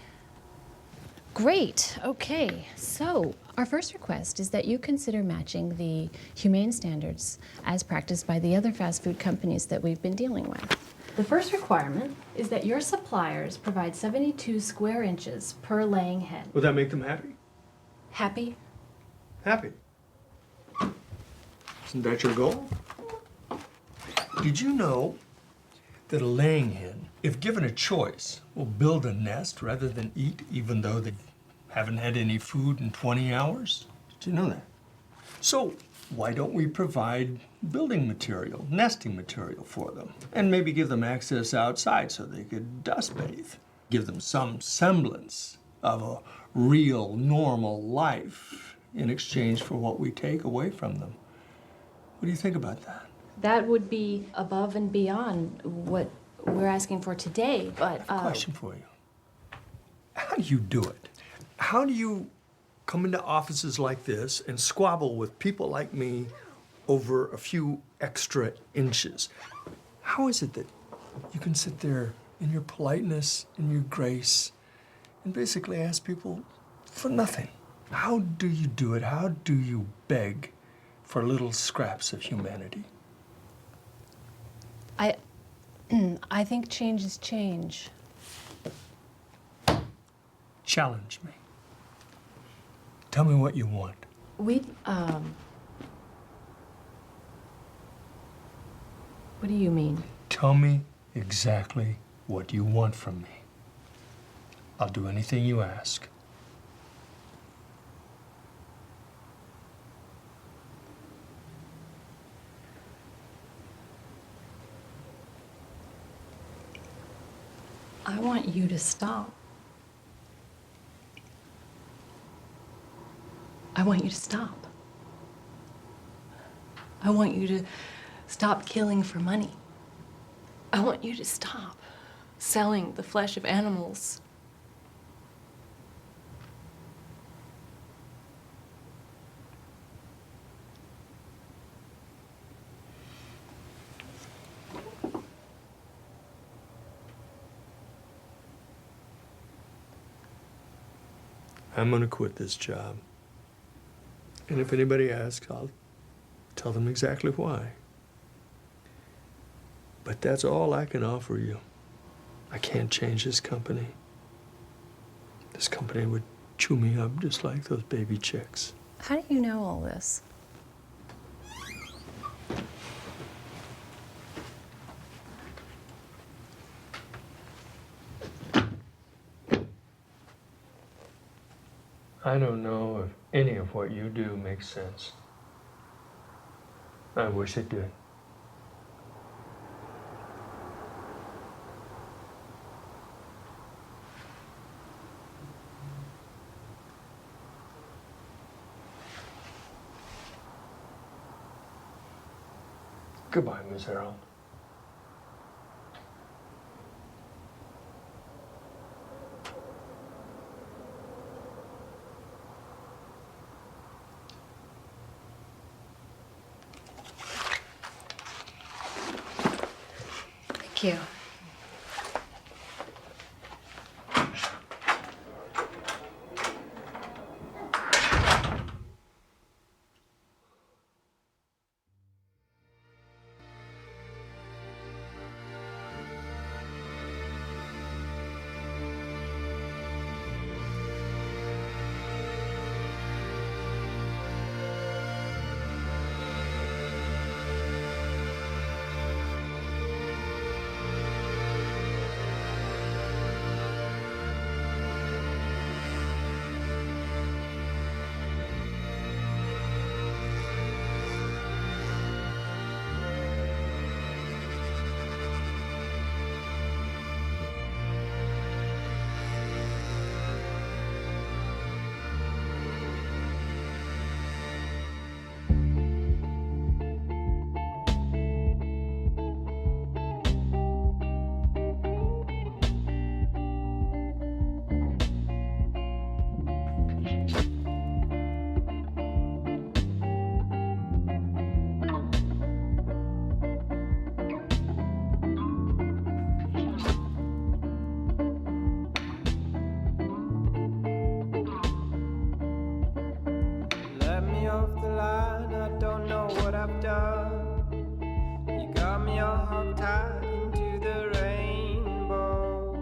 Great. Okay. So, our first request is that you consider matching the humane standards as practiced by the other fast food companies that we've been dealing with. The first requirement is that your suppliers provide 72 square inches per laying hen. Would that make them happy? Happy? Happy. Isn't that your goal? Did you know that a laying hen, if given a choice, will build a nest rather than eat, even though they haven't had any food in 20 hours? Did you know that? So why don't we provide building material, nesting material for them, and maybe give them access outside so they could dust bathe? Give them some semblance of a real, normal life in exchange for what we take away from them. What do you think about that? That would be above and beyond what we're asking for today, but... I have a question for you. How do you do it? How do you come into offices like this and squabble with people like me over a few extra inches? How is it that you can sit there in your politeness, in your grace, and basically ask people for nothing? How do you do it? How do you beg for little scraps of humanity? I think change is change. Challenge me. Tell me what you want. What do you mean? Tell me exactly what you want from me. I'll do anything you ask. I want you to stop. I want you to stop. I want you to stop killing for money. I want you to stop selling the flesh of animals. I'm gonna quit this job. And if anybody asks, I'll tell them exactly why. But that's all I can offer you. I can't change this company. This company would chew me up just like those baby chicks. How do you know all this? I don't know if any of what you do makes sense. I wish it did. Goodbye, Miss Harold. Thank you. done. You got me all hog-tied into the rainbow.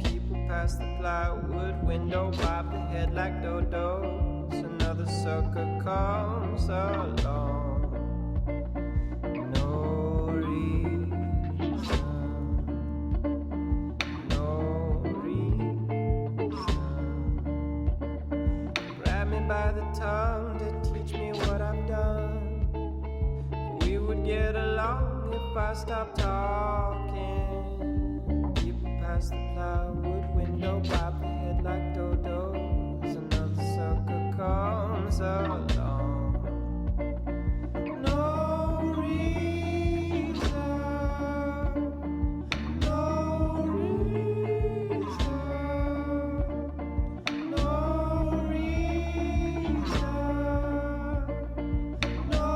People pass the plywood window, bob the head like dodos. Another sucker comes along. No reason, no reason. Grab me by the tongue to teach me what I've done. We would get along if I stopped talking. People pass the plywood window, bob the head like dodos. Another sucker comes along. No reason, no reason, no reason, no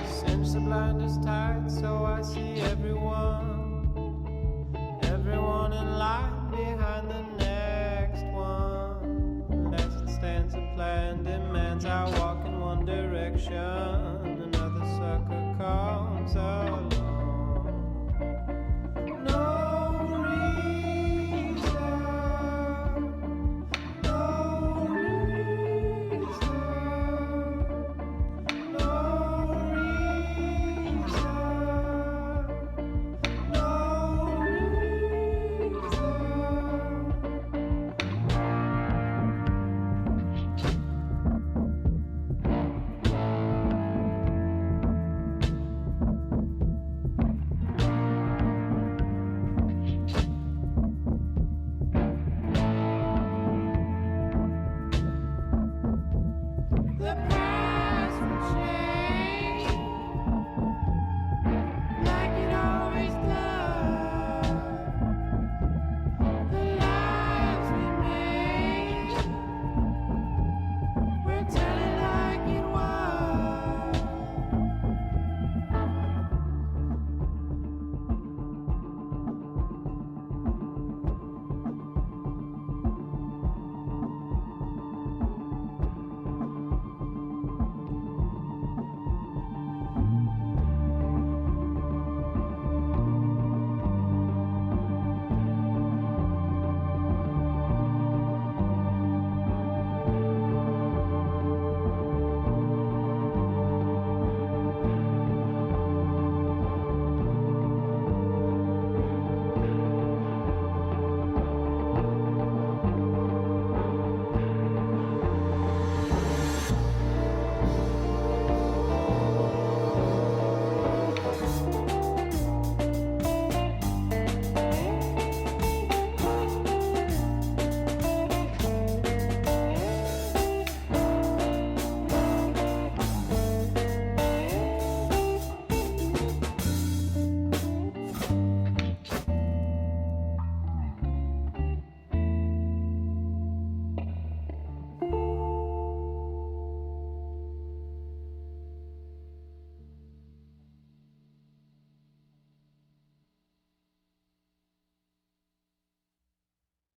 Since the blinders tied, so I see everyone in line behind the next one. As it stands, a plan demands I walk in one direction. Another sucker comes out.